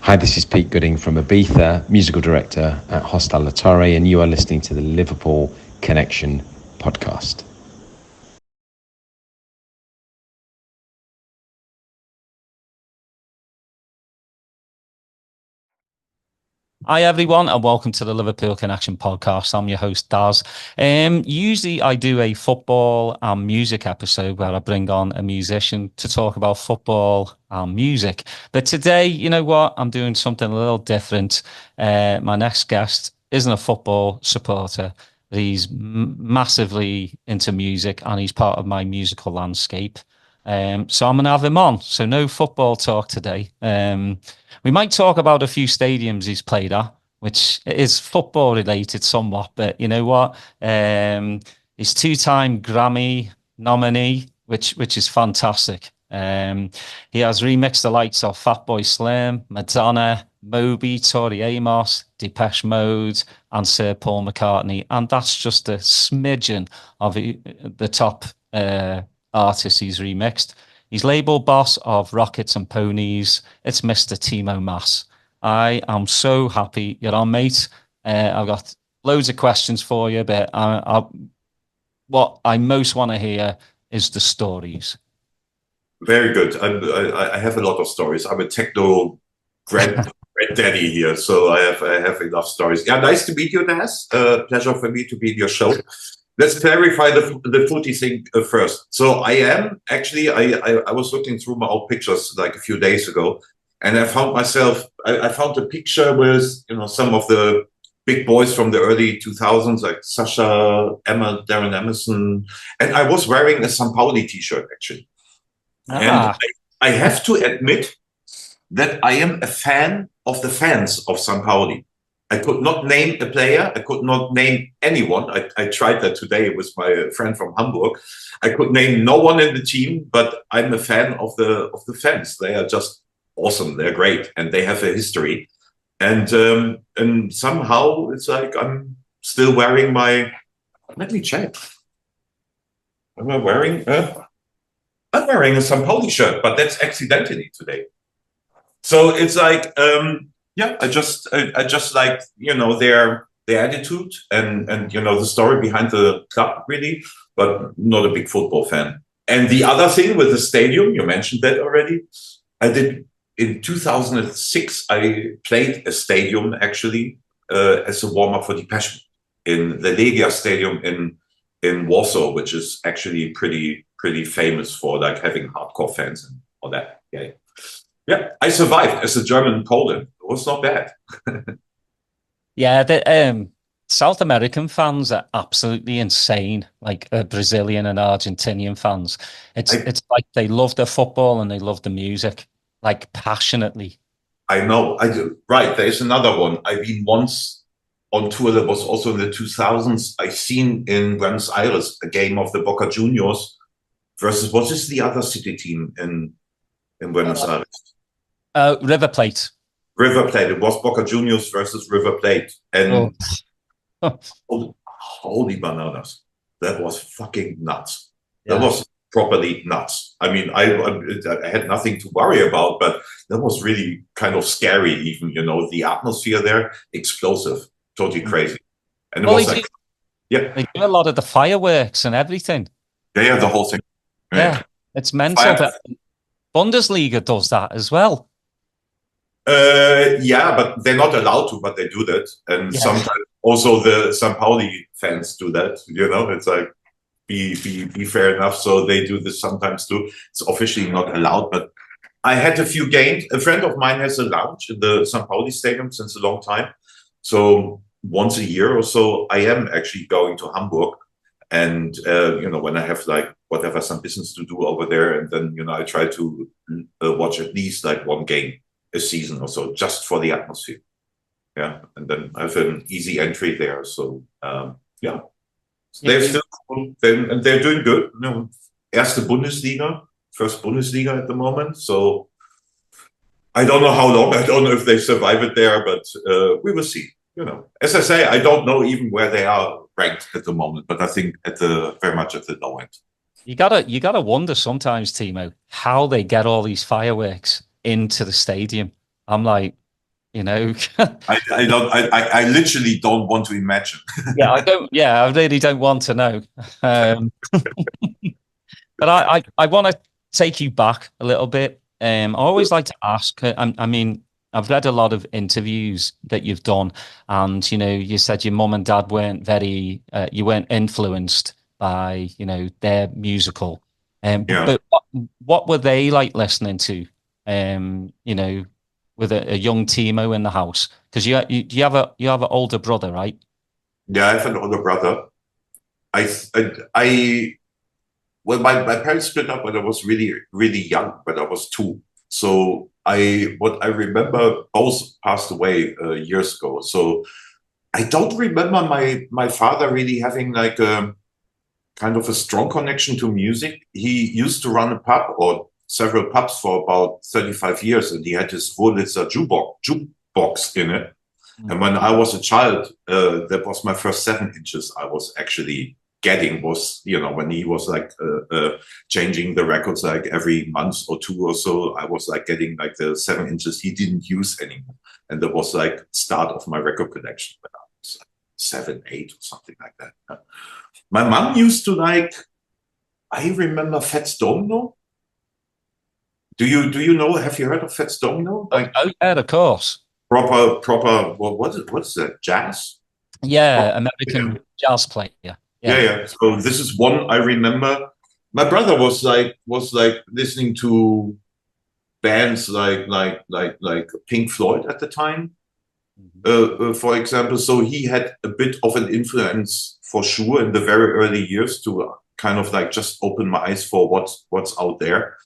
Hi, this is Pete Gooding from Ibiza, musical director at Hostel La Torre, and you are listening to the Liverpool Connection Podcast. Hi everyone, and welcome to the Liverpool Connection Podcast. I'm your host Daz. Usually I do a football and music episode where I bring on a musician to talk about football and music. But today, you know what? I'm doing something a little different. My next guest isn't a football supporter. He's massively into music and he's part of my musical landscape. So I'm going to have him on. So no football talk today. We might talk about a few stadiums he's played at, which is football related somewhat, but you know what? He's two-time Grammy nominee, which is fantastic. He has remixed the likes of Fatboy Slim, Madonna, Moby, Tori Amos, Depeche Mode, and Sir Paul McCartney. And that's just a smidgen of the top artists he's remixed. He's label boss of Rockets and Ponies. It's Mr. Timo Maas. I am so happy you're on, mate. I've got loads of questions for you, but what I most want to hear is the stories. Very good. I have a lot of stories. I'm a techno granddaddy here, so I have enough stories. Yeah, nice to meet you, Daz. Pleasure for me to be in your show. Let's clarify the footy thing first. So I am actually, I was looking through my old pictures like a few days ago, and I found myself, I found a picture with, some of the big boys from the early 2000s, like Sasha, Emma, Darren Emerson, and I was wearing a St. Pauli t-shirt actually. And I have to admit that I am a fan of the fans of St. Pauli. I could not name a player. I could not name anyone. I tried that today with my friend from Hamburg. I could name no one in the team, but I'm a fan of the fans. They are just awesome. They're great, and they have a history. And somehow it's like I'm still wearing my. Let me check. Am I wearing? I'm wearing a St. Pauli shirt, but that's accidentally today. So it's like. Yeah, I just like, their attitude and the story behind the club really, but not a big football fan. And the other thing with the stadium, you mentioned that already. I did in 2006. I played a stadium actually as a warm up for Depeche Mode in the Legia Stadium in Warsaw, which is actually pretty famous for like having hardcore fans and all that. Yeah. Yeah, I survived as a German in Poland. It was not bad. Yeah, the South American fans are absolutely insane, like Brazilian and Argentinian fans. It's like they love the football and they love the music, like passionately. I know. I do. Right, there's another one. I've been once on tour that was also in the 2000s. I seen in Buenos Aires a game of the Boca Juniors versus, what is the other city team in Buenos Aires? River Plate. River Plate. It was Boca Juniors versus River Plate. And holy bananas. That was fucking nuts. Yeah. That was properly nuts. I mean, I had nothing to worry about, but that was really kind of scary even, the atmosphere there, explosive, totally crazy. And it was like, they do a lot of the fireworks and everything. Yeah, the whole thing. Yeah, it's mental. But Bundesliga does that as well. Yeah, but they're not allowed to, but they do that. And sometimes also the St. Pauli fans do that. It's like, be fair enough. So they do this sometimes too. It's officially not allowed, but I had a few games. A friend of mine has a lounge in the St. Pauli Stadium since a long time. So once a year or so, I am actually going to Hamburg. And, when I have like whatever, some business to do over there. And then, I try to watch at least like one game a season or so, just for the atmosphere. Yeah, and then I have an easy entry there. So yeah, they're still cool. They're doing good. Erste Bundesliga, first Bundesliga at the moment. So I don't know how long. I don't know if they survive it there, but we will see. As I say, I don't know even where they are ranked at the moment, but I think very much at the low end. You gotta wonder sometimes, Timo, how they get all these fireworks into the stadium. I'm like, You know, I literally don't want to imagine. yeah, I don't. Yeah, I really don't want to know. But I want to take you back a little bit. I always like to ask. I mean, I've read a lot of interviews that you've done, and you said your mum and dad weren't very. You weren't influenced by their musical. Yeah. But what were they like listening to? With a young Timo in the house, because you have an older brother, right? Yeah, I have an older brother. Well, my parents split up when I was really, really young, when I was 2. So what I remember, both passed away years ago. So I don't remember my father really having like a kind of a strong connection to music. He used to run a pub or several pubs for about 35 years, and he had his Wurlitzer jukebox in it. And when I was a child, that was my first 7 inches I was actually getting, was, when he was like changing the records like every month or 2 or so, I was like getting like the 7 inches he didn't use anymore. And that was like start of my record collection when I was like 7, 8 or something like that. My mom used to like, I remember Fats Domino. Do you know, have you heard of Fats Domino? Like, oh yeah, of course. Proper, what is that? Jazz? Yeah, American jazz player. Yeah. So this is one I remember. My brother was like listening to bands like Pink Floyd at the time, for example. So he had a bit of an influence for sure in the very early years to kind of like just open my eyes for what's out there.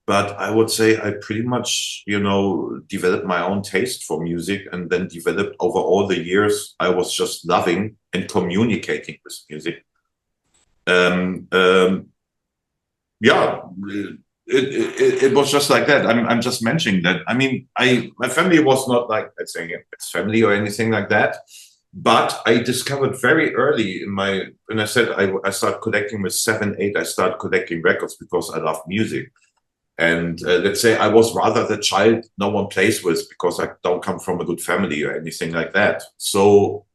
But I would say I pretty much, developed my own taste for music, and then developed over all the years. I was just loving and communicating with music. Yeah, it was just like that. I'm just mentioning that. I mean, my family was not like, let's say, it's family or anything like that. But I discovered very early when I said I started collecting with 7, 8, I started collecting records because I love music. And let's say I was rather the child no one plays with because I don't come from a good family or anything like that. So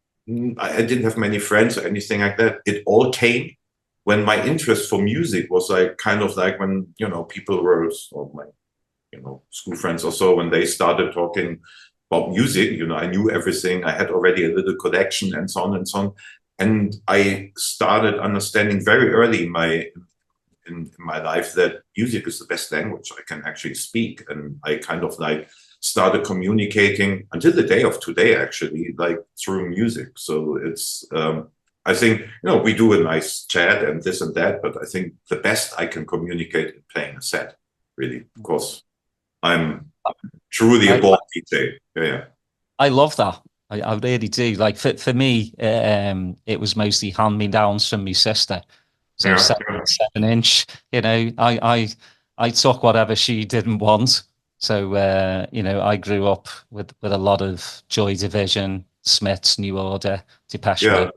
I didn't have many friends or anything like that. It all came when my interest for music was like kind of like when, people were, or my, school friends or so, when they started talking about music, I knew everything. I had already a little collection and so on and so on. And I started understanding very early in my life that music is the best language I can actually speak. And I kind of like started communicating until the day of today, actually, like through music. So it's, I think, we do a nice chat and this and that, but I think the best I can communicate in playing a set, really, because I'm truly a born DJ. Yeah. I love that. I really do. Like for me, it was mostly hand-me-downs from my sister. So Yeah. 7 inch, I took whatever she didn't want. So I grew up with a lot of Joy Division, Smiths, New Order, Depeche Mode.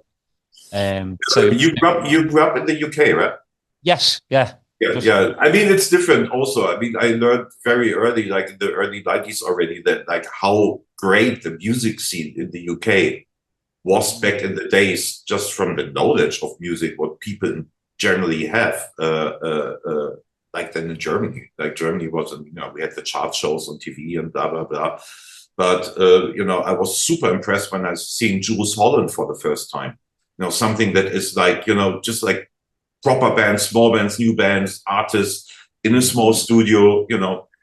So you grew up in the UK, right? Yes, yeah. Yeah. I mean, it's different also. I mean, I learned very early, like in the early 90s already, that like how great the music scene in the UK was back in the days, just from the knowledge of music, what people generally have, like then in Germany. Like Germany was, we had the chart shows on TV and blah, blah, blah. But, I was super impressed when I seen Jules Holland for the first time. Something that is like, just like proper bands, small bands, new bands, artists in a small studio,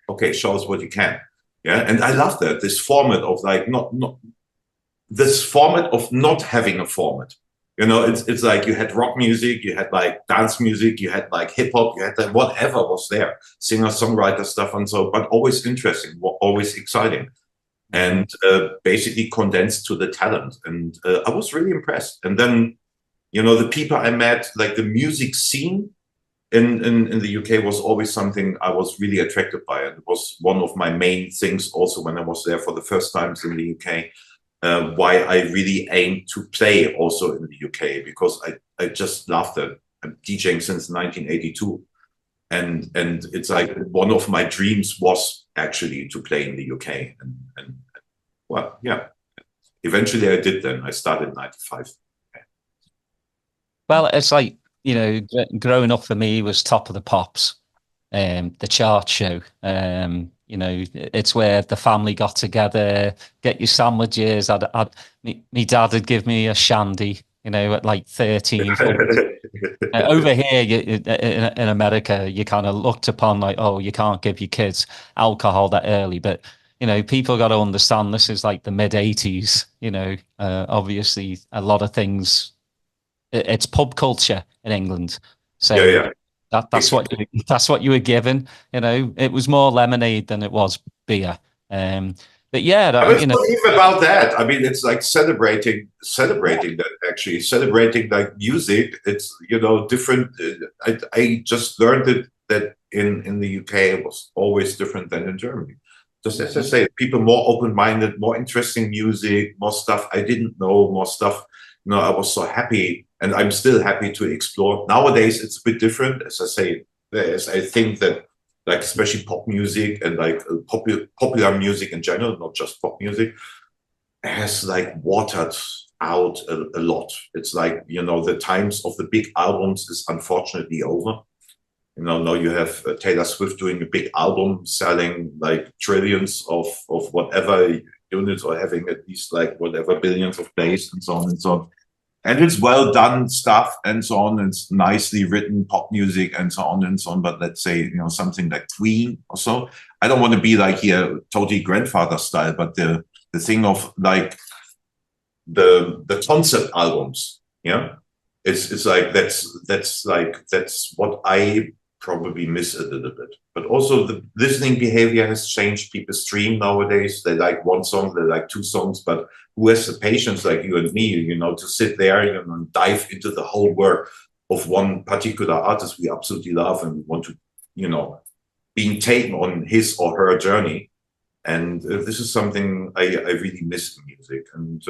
okay, show us what you can. Yeah. And I love that, this format of like, this format of not having a format. It's like you had rock music, you had like dance music, you had like hip hop, you had like whatever was there, singer, songwriter stuff and so, but always interesting, always exciting. And basically condensed to the talent. And I was really impressed. And then, the people I met, like the music scene in the UK was always something I was really attracted by. And it was one of my main things also when I was there for the first times in the UK, why I really aimed to play also in the UK, because I just loved it. I'm DJing since 1982. And it's like one of my dreams was actually to play in the UK and well, yeah. Eventually I did then. I started in 95. Well, it's like, growing up for me was Top of the Pops, the chart show. It's where the family got together, get your sandwiches. Me dad would give me a shandy, at like 13. Over here, in America, you kind of looked upon like, oh, you can't give your kids alcohol that early. But, people got to understand this is like the mid 80s, obviously a lot of things. It's pub culture in England. So yeah. that's what you were given. It was more lemonade than it was beer. But yeah, it's not even about that. I mean, it's like celebrating that, actually celebrating like music. It's different. I just learned that in the UK it was always different than in Germany. Just as I say, people more open-minded, more interesting music, more stuff I didn't know, more stuff. I was so happy, and I'm still happy to explore. Nowadays, it's a bit different. As I say, I think that, like, especially pop music and like popular music in general, not just pop music, has like watered out a lot. It's like, the times of the big albums is unfortunately over. Now you have Taylor Swift doing a big album, selling like trillions of whatever units, or having at least like whatever billions of plays, and so on and so on. And it's well done stuff and so on. It's nicely written pop music and so on and so on. But let's say, something like Queen or so. I don't want to be like here totally grandfather style, but the thing of like the concept albums, it's like that's what I probably miss a little bit. But also the listening behavior has changed. People stream nowadays. They like one song, they like two songs, but who has the patience like you and me, to sit there and dive into the whole work of one particular artist we absolutely love and want to, being taken on his or her journey. And this is something I really miss in music. And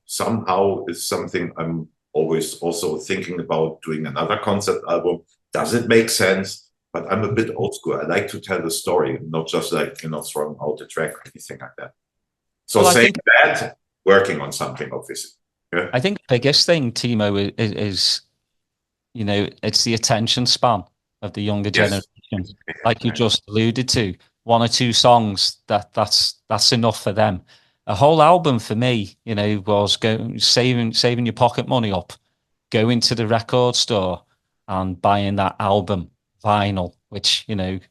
somehow it's something I'm always also thinking about doing another concept album. Does it make sense? But I'm a bit old school. I like to tell the story, not just like, throwing out a track or anything like that. So saying that, working on something, obviously. Yeah. I think the biggest thing, Timo, is it's the attention span of the younger generation. Like you just alluded to, one or two songs, that's enough for them. A whole album for me, was saving your pocket money up, going to the record store and buying that album vinyl, which,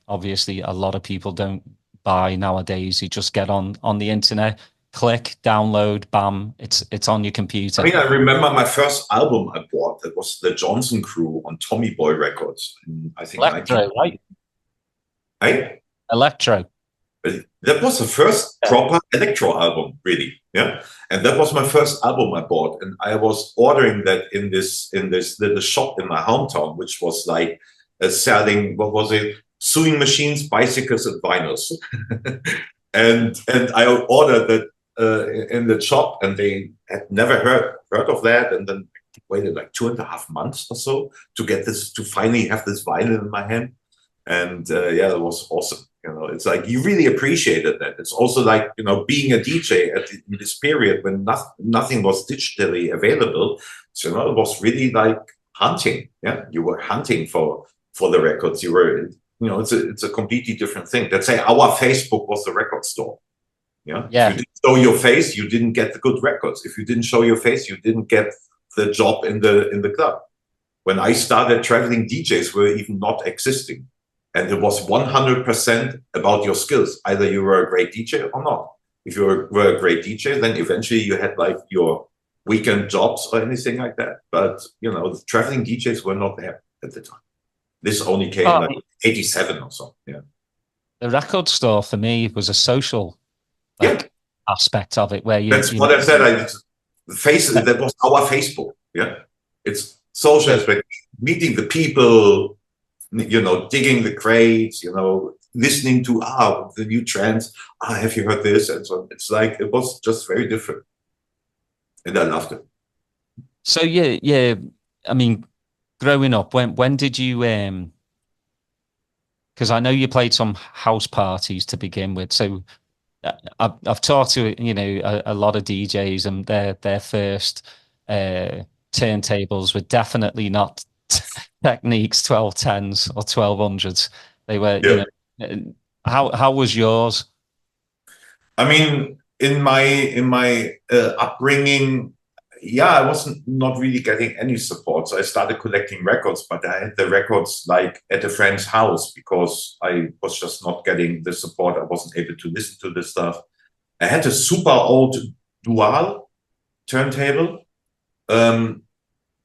obviously a lot of people don't buy nowadays. You just get on the internet, click, download, bam, it's on your computer. I mean, I remember my first album I bought. That was the Johnson Crew on Tommy Boy Records. I think Electro, right? Hey? Electro. That was the first proper electro album, really. Yeah. And that was my first album I bought. And I was ordering that in this little shop in my hometown, which was like selling, what was it? Sewing machines, bicycles, and vinyls. and I ordered that in the shop, and they had never heard of that. And then waited like 2.5 months or so to get this, to finally have this vinyl in my hand. And it was awesome. It's like you really appreciated that. It's also like, being a DJ in this period when nothing was digitally available. So, it was really like hunting. Yeah, you were hunting for the records. You were, it's a completely different thing. Let's say our Facebook was the record store. Yeah. If you didn't show your face, you didn't get the good records. If you didn't show your face, you didn't get the job in the club. When I started, traveling DJs were even not existing. And it was 100% about your skills. Either you were a great DJ or not. If you were a great DJ, then eventually you had like your weekend jobs or anything like that. But, the traveling DJs were not there at the time. This only came like 87 or so. Yeah. The record store for me was a social aspect of it, where That's what I said. That was our Facebook. Yeah. It's social aspect, meeting the people, digging the crates, listening to the new trends. Have you heard this? And so it's like it was just very different, and I loved it. So yeah. I mean, growing up, when did you? Because I know you played some house parties to begin with. So I've talked to a lot of DJs, and their first turntables were definitely not Techniques 1210s or 1200s. They were, Yeah. how was yours? I mean, in my upbringing, yeah, I wasn't not really getting any support. So I started collecting records, but I had the records like at a friend's house because I was just not getting the support. I wasn't able to listen to this stuff. I had a super old dual turntable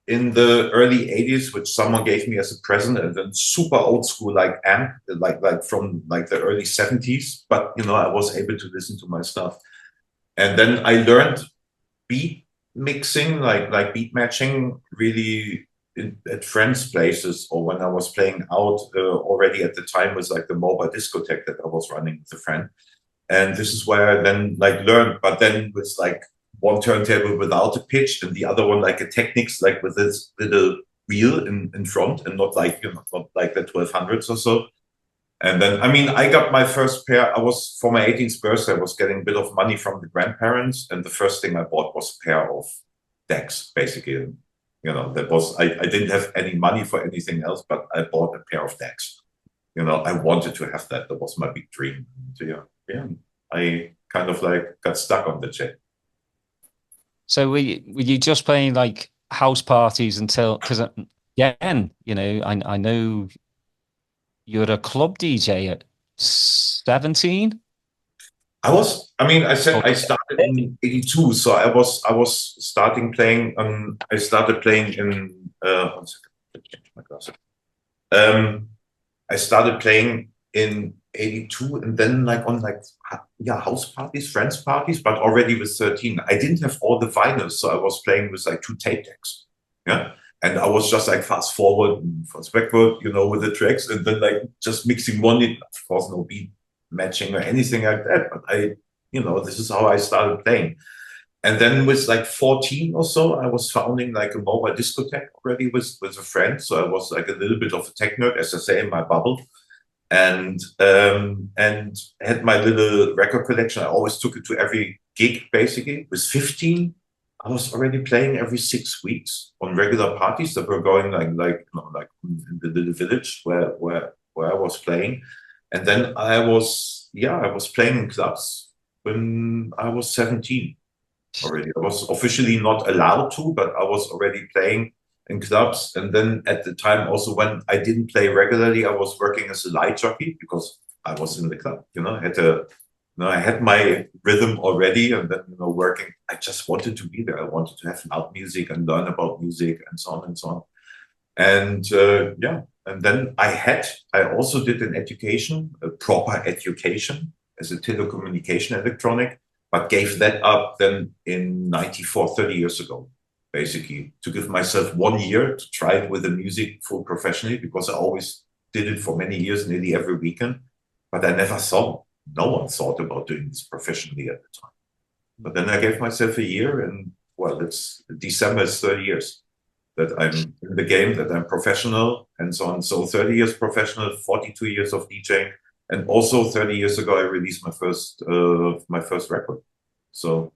in the early 80s, which someone gave me as a present, and then super old school like amp, like from like the early 70s. But I was able to listen to my stuff. And then I learned beat mixing, like beat matching, really at friends' places, or when I was playing out already at the time was like the Moby discotheque that I was running with a friend. And this is where I then like learned, but then with like one turntable without a pitch and the other one like a Technics, like with this little wheel in front, and not like not like the 1200s or so. And then, I mean, I got my first pair. I was, for my 18th birthday, I was getting a bit of money from the grandparents. And the first thing I bought was a pair of decks, basically. That was, I didn't have any money for anything else, but I bought a pair of decks. I wanted to have that. That was my big dream. So yeah, I kind of like got stuck on the jet. So were you just playing like house parties until, because again, I know you're a club DJ at 17. I said I started in 82, so I was starting playing. I started playing in. One second, change my glasses. I started playing in 82, and then like on house parties, friends parties, but already with 13. I didn't have all the vinyls, so I was playing with like 2 tape decks. Yeah. And I was just like fast forward and fast backward, with the tracks, and then like just mixing one. Of course, no beat matching or anything like that. But this is how I started playing. And then with like 14 or so, I was founding like a mobile discotheque already with a friend. So I was like a little bit of a tech nerd, as I say, in my bubble. And had my little record collection. I always took it to every gig, basically. With 15, I was already playing every 6 weeks on regular parties that were going like in the little village where I was playing. And then I was playing in clubs when I was 17 already. I was officially not allowed to, but I was already playing in clubs. And then at the time also, when I didn't play regularly, I was working as a light jockey because I was in the club. I had my rhythm already, and then working. I just wanted to be there. I wanted to have loud music and learn about music and so on and so on. And and then I also did an education, a proper education as a telecommunication electronic, but gave that up then in 94, 30 years ago, basically, to give myself 1 year to try it with the music full professionally, because I always did it for many years, nearly every weekend, but I never thought, no one thought about doing this professionally at the time. But then I gave myself a year, and it's December is 30 years that I'm in the game, that I'm professional and so on. So 30 years professional, 42 years of DJing. And also 30 years ago, I released my first record. So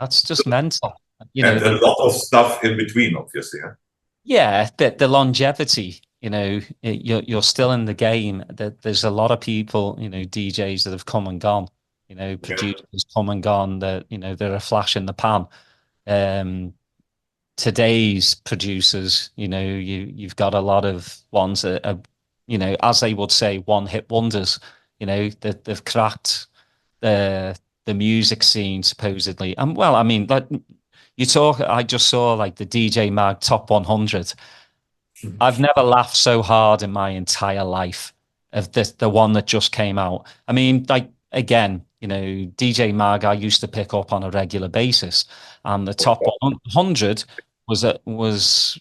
that's just mental. And a lot of stuff in between, obviously. Huh? Yeah, the longevity. You're still in the game. There's a lot of people, DJs that have come and gone. Producers come and gone. That they're a flash in the pan. Today's producers, you've got a lot of ones that are, as they would say, one-hit wonders. That they've cracked the music scene supposedly. And well, I mean, like I just saw like the DJ Mag Top 100. I've never laughed so hard in my entire life of the one that just came out. I mean, like again, DJ Mag I used to pick up on a regular basis, and the Top 100 was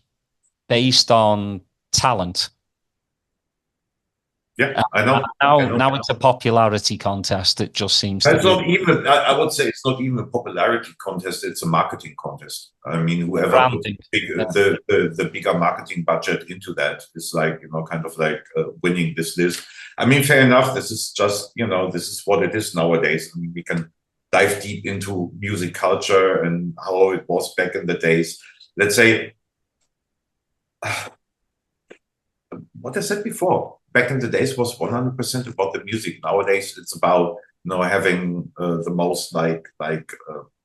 based on talent. Yeah, I know. Now it's a popularity contest. It just seems it's not even, I would say it's not even a popularity contest, it's a marketing contest. I mean, whoever puts the bigger marketing budget into that is like, kind of like winning this list. I mean, fair enough, this is just, this is what it is nowadays. I mean, we can dive deep into music culture and how it was back in the days. Let's say, what I said before, back in the days was 100% about the music. Nowadays, it's about having the most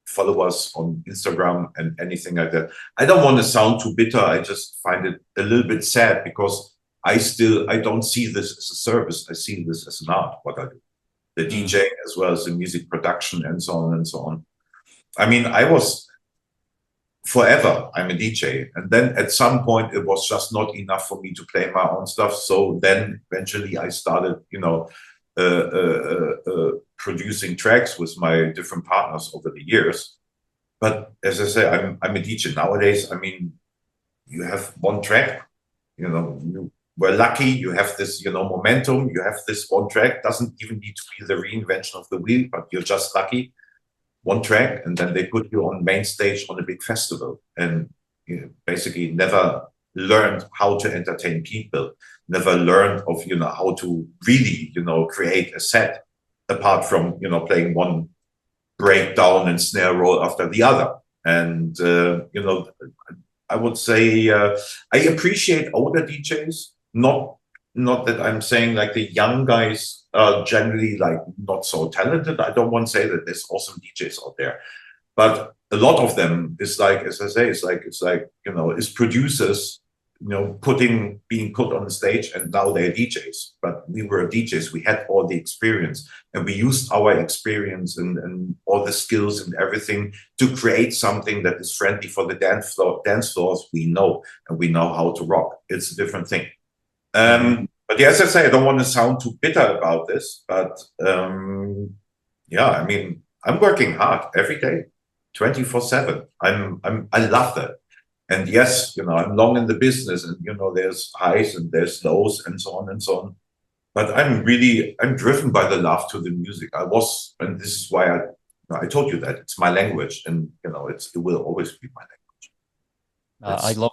followers on Instagram and anything like that. I don't want to sound too bitter. I just find it a little bit sad because I don't see this as a service. I see this as an art, what I do. The DJ as well as the music production and so on and so on. I mean, forever, I'm a DJ. And then at some point, it was just not enough for me to play my own stuff. So then eventually I started, producing tracks with my different partners over the years. But as I say, I'm a DJ nowadays. I mean, you have one track, you were lucky, you have this, momentum, you have this one track, doesn't even need to be the reinvention of the wheel, but you're just lucky. One track, and then they put you on main stage on a big festival, and basically never learned how to entertain people, never learned of how to really create a set apart from playing one breakdown and snare roll after the other. And I would say I appreciate older DJs, not that I'm saying like the young guys are generally like not so talented. I don't want to say that there's awesome DJs out there, but a lot of them is like, as I say, it's producers, being put on the stage, and now they're DJs. But we were DJs. We had all the experience, and we used our experience and all the skills and everything to create something that is friendly for the dance floors. We know, and we know how to rock. It's a different thing. But yeah, as I say, I don't want to sound too bitter about this, but I mean, I'm working hard every day, 24/7. I love that. And yes, I'm long in the business, and there's highs and there's lows and so on and so on. But I'm driven by the love to the music. And this is why I told you that it's my language, and it will always be my language. I love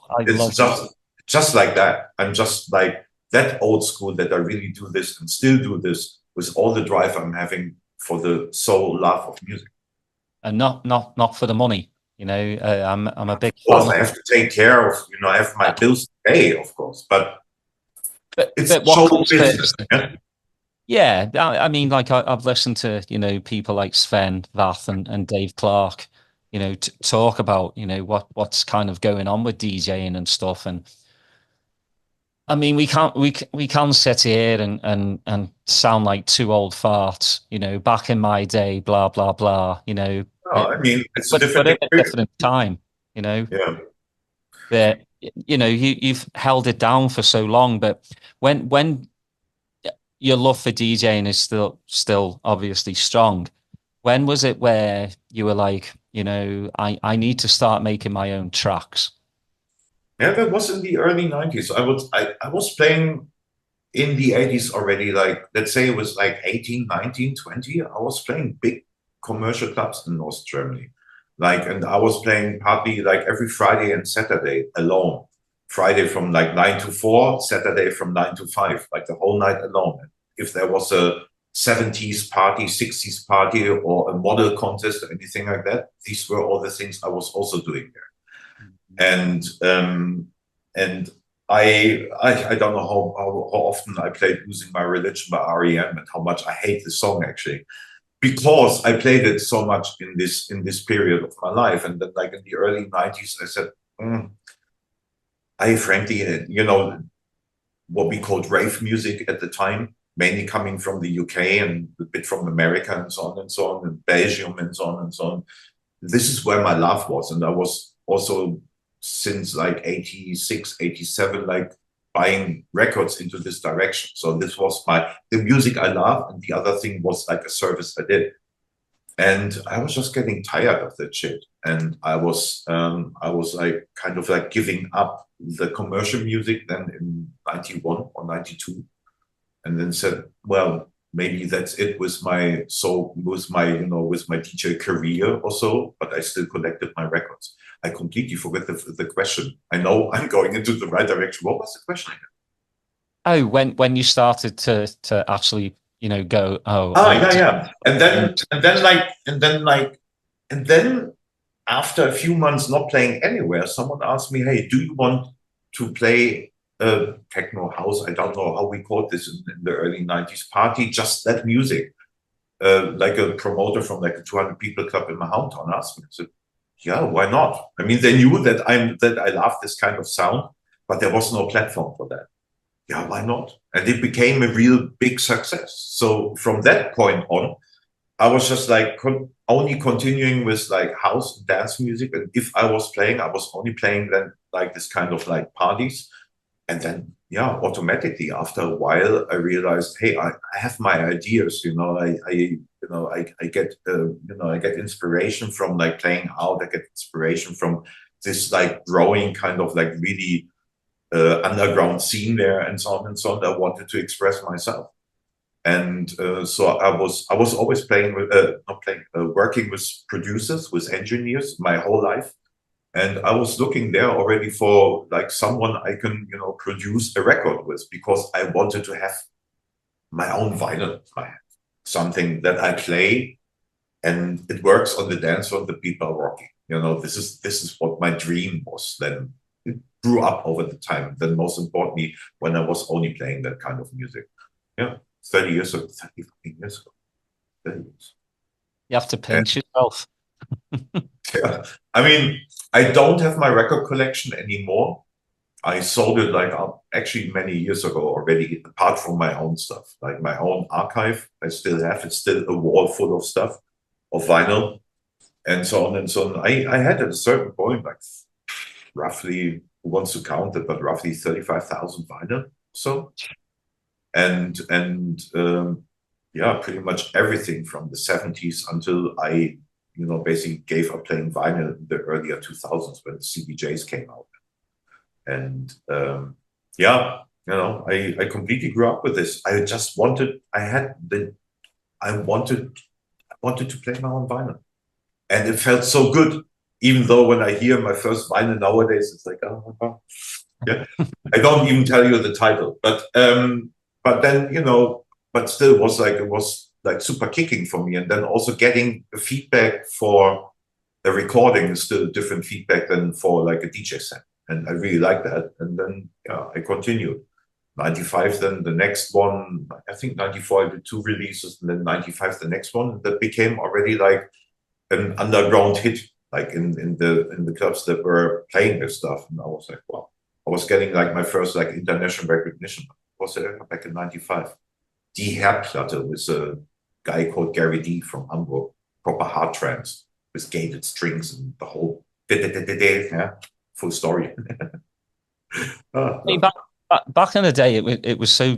just like that. I'm just like that old school, that I really do this and still do this with all the drive I'm having for the soul love of music, and not for the money. I'm a big fan. Of course, I have to take care of. I have my bills to pay, of course, but it's show business. Yeah, I mean, like I've listened to people like Sven Vath and Dave Clark, talk about what's kind of going on with DJing and stuff. And I mean, we can sit here and sound like two old farts, back in my day, blah blah blah, I mean, it's a different time, Yeah. That you've held it down for so long, but when your love for DJing is still obviously strong, when was it where you were like, I need to start making my own tracks? Yeah, that was in the early 90s. I was playing in the 80s already, like, let's say it was like 18, 19, 20. I was playing big commercial clubs in North Germany. And I was playing partly like every Friday and Saturday alone. Friday from like 9 to 4, Saturday from 9 to 5, like the whole night alone. If there was a 70s party, 60s party, or a model contest or anything like that, these were all the things I was also doing there. And I don't know how often I played Losing My Religion by R.E.M. and how much I hate this song, actually, because I played it so much in this period of my life. And then, like in the early 90s, I said, I frankly, what we called rave music at the time, mainly coming from the UK and a bit from America and so on, and Belgium and so on and so on. This is where my love was. And I was also, since like 86, 87, like buying records into this direction. So this was the music I love, and the other thing was like a service I did. And I was just getting tired of that shit. And I was like kind of like giving up the commercial music then in 91 or 92. and then said, well, maybe that's it with my DJ career or so, but I still collected my records. I completely forget the question. I know I'm going into the right direction. What was the question? Oh, when you started to actually, go, yeah. And then after a few months not playing anywhere, someone asked me, hey, do you want to play techno house? I don't know how we called this in the early 90s party, just that music. Like a promoter from like a 200 people club in my hometown asked me. I said, yeah, why not? I mean, they knew that I love this kind of sound, but there was no platform for that. Yeah, why not? And it became a real big success. So from that point on, I was just like only continuing with like house and dance music. And if I was playing, I was only playing then like this kind of like parties. And then, yeah, automatically after a while, I realized, hey, I have my ideas. I get inspiration from like playing out. I get inspiration from this like growing kind of like really underground scene there, and so on and so on. I wanted to express myself, and so I was always working with producers, with engineers my whole life. And I was looking there already for like someone I can, produce a record with, because I wanted to have my own vinyl, something that I play and it works on the dance floor. The people are rocking. This is what my dream was then. It grew up over the time. Then most importantly, when I was only playing that kind of music. Yeah, 30 years ago, 35 years ago. 30 years. You have to pinch yourself. Yeah. I mean, I don't have my record collection anymore. I sold it actually many years ago already, apart from my own stuff, like my own archive. I still have, it's still a wall full of stuff, of vinyl, and so on and so on. I had at a certain point, like roughly, who wants to count it, but roughly 35,000 vinyl. So, and yeah, pretty much everything from the 70s until I basically gave up playing vinyl in the earlier 2000s when the CDJs came out. And yeah, I completely grew up with this. I just wanted, I wanted to play my own vinyl. And it felt so good, even though when I hear my first vinyl nowadays, it's like, oh my God. Yeah. I don't even tell you the title, but then, but still it was like super kicking for me. And then also getting the feedback for the recording is still a different feedback than for like a DJ set. And I really like that. And then, yeah, I continued. 95, then the next one, I think 94, I did 2 releases, and then 95, the next one that became already like an underground hit, like in the clubs that were playing this stuff. And I was like, wow, I was getting like my first like international recognition. Was it back in 95? Die Herdplatte with a guy called Gary D from Hamburg, proper hard trance with gated strings and the whole yeah, full story. Back in the day, it was so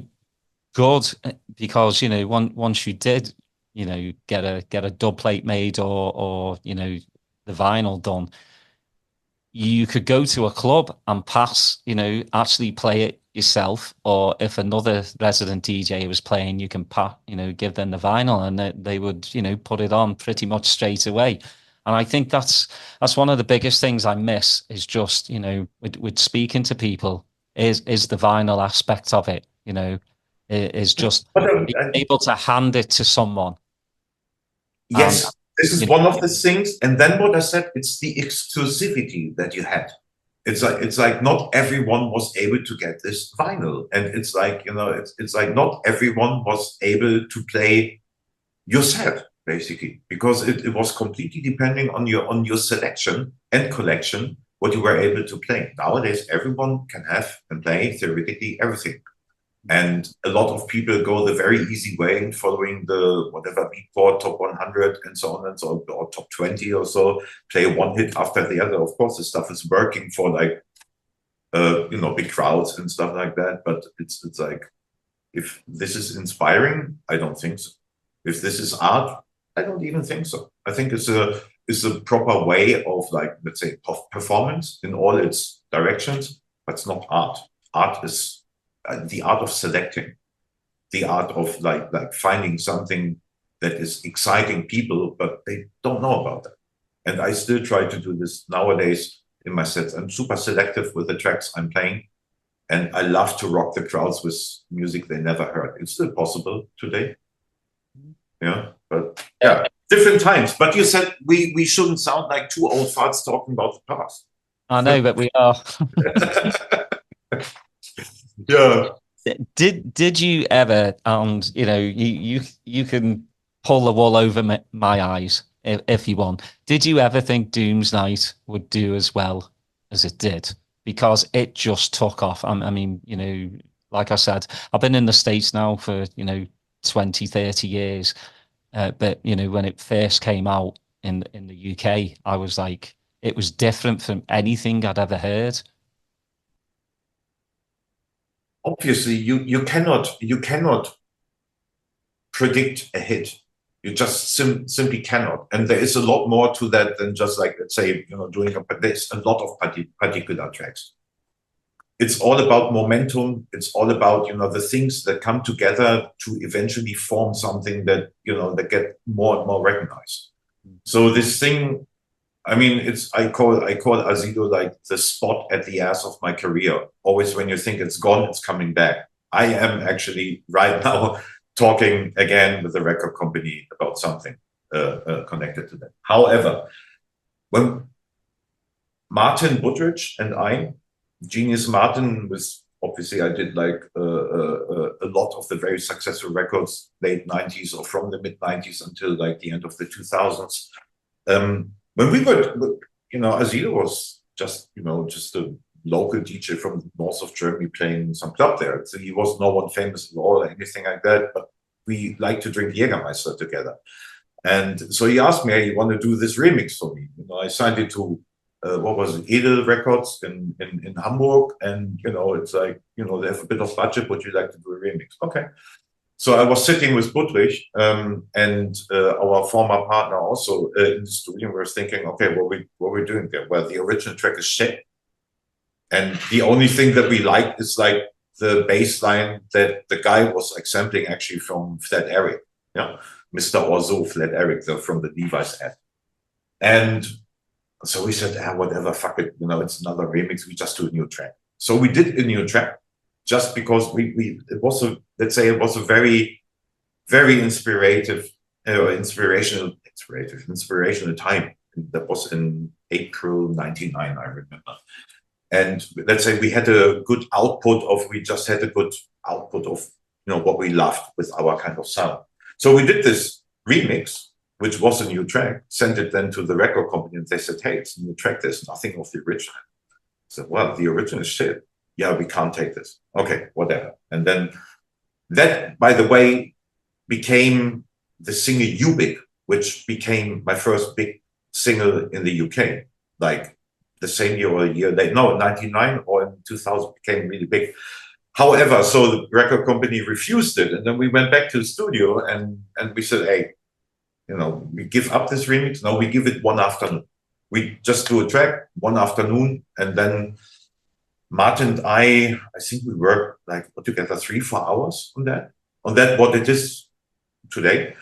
good because once you did get a dub plate made or the vinyl done, you could go to a club and pass, actually play it yourself, or if another resident DJ was playing, you can give them the vinyl, and they would put it on pretty much straight away. And I think that's one of the biggest things I miss is just with speaking to people is the vinyl aspect of it. Is just being able to hand it to someone. Yes, this is one of the things. And then what I said, it's the exclusivity that you had. It's like not everyone was able to get this vinyl, and it's like it's like not everyone was able to play your set basically, because it was completely depending on your selection and collection what you were able to play. Nowadays, everyone can have and play theoretically everything. And a lot of people go the very easy way in following the whatever Beatport top 100 and so on and so on, or top 20 or so, play one hit after the other. Of course, this stuff is working for like, big crowds and stuff like that. But it's like, if this is inspiring, I don't think so. If this is art, I don't even think so. I think it's a proper way of like, let's say, of performance in all its directions, but it's not art. Art is the art of selecting. the art of like finding something that is exciting people, but they don't know about that. And I still try to do this nowadays in my sets. I'm super selective with the tracks I'm playing, and I love to rock the crowds with music they never heard. It's still possible today. Yeah, but yeah, different times. But you said we shouldn't sound like two old farts talking about the past. I know, but we are. Yeah. Did you ever, and you can pull the wool over my eyes if you want. Did you ever think Doom's Night would do as well as it did? Because it just took off. I mean, like I said, I've been in the States now for 20, 30 years. But when it first came out in the UK, I was like, it was different from anything I'd ever heard. Obviously, you cannot predict a hit. You just simply cannot. And there is a lot more to that than just like, let's say, there's a lot of particular tracks. It's all about momentum. It's all about, the things that come together to eventually form something that, that get more and more recognized. So this thing, I mean, I call Azido like the spot at the ass of my career. Always when you think it's gone, it's coming back. I am actually right now talking again with the record company about something connected to that. However, when Martin Buttridge and I, Genius Martin, was obviously I did like a lot of the very successful records, late 90s or from the mid 90s until like the end of the 2000s. When we were, Azido was just a local DJ from the north of Germany playing some club there. So he was no one famous at all or anything like that, but we liked to drink Jägermeister together. And so he asked me, hey, you want to do this remix for me? I signed it to, what was it, Edel Records in Hamburg. And, it's like, they have a bit of budget, would you like to do a remix? Okay. So I was sitting with Buttridge and our former partner also in the studio. We were thinking, okay, what we're doing there? Well, the original track is shit. And the only thing that we liked is like the bass line that the guy was like sampling actually from Flat Eric, Mr. Orzo, Flat Eric, from the Levi's ad. And so we said, whatever, fuck it, it's another remix. We just do a new track. So we did a new track just because it was a very, very inspirational time. That was in April 99, I remember. And let's say we had a good output of what we loved with our kind of sound. So we did this remix, which was a new track, sent it then to the record company, and they said, hey, it's a new track, there's nothing of the original. I said, well, the original is shit. Yeah, we can't take this. Okay, whatever. And then that, by the way, became the single Ubik, which became my first big single in the UK. Like the same year or a year later, no, 99 or in 2000 became really big. However, so the record company refused it. And then we went back to the studio and we said, hey, we give up this remix. No, we give it one afternoon. We just do a track one afternoon. And then Martin and I think we worked like together 3-4 hours on that, what it is today.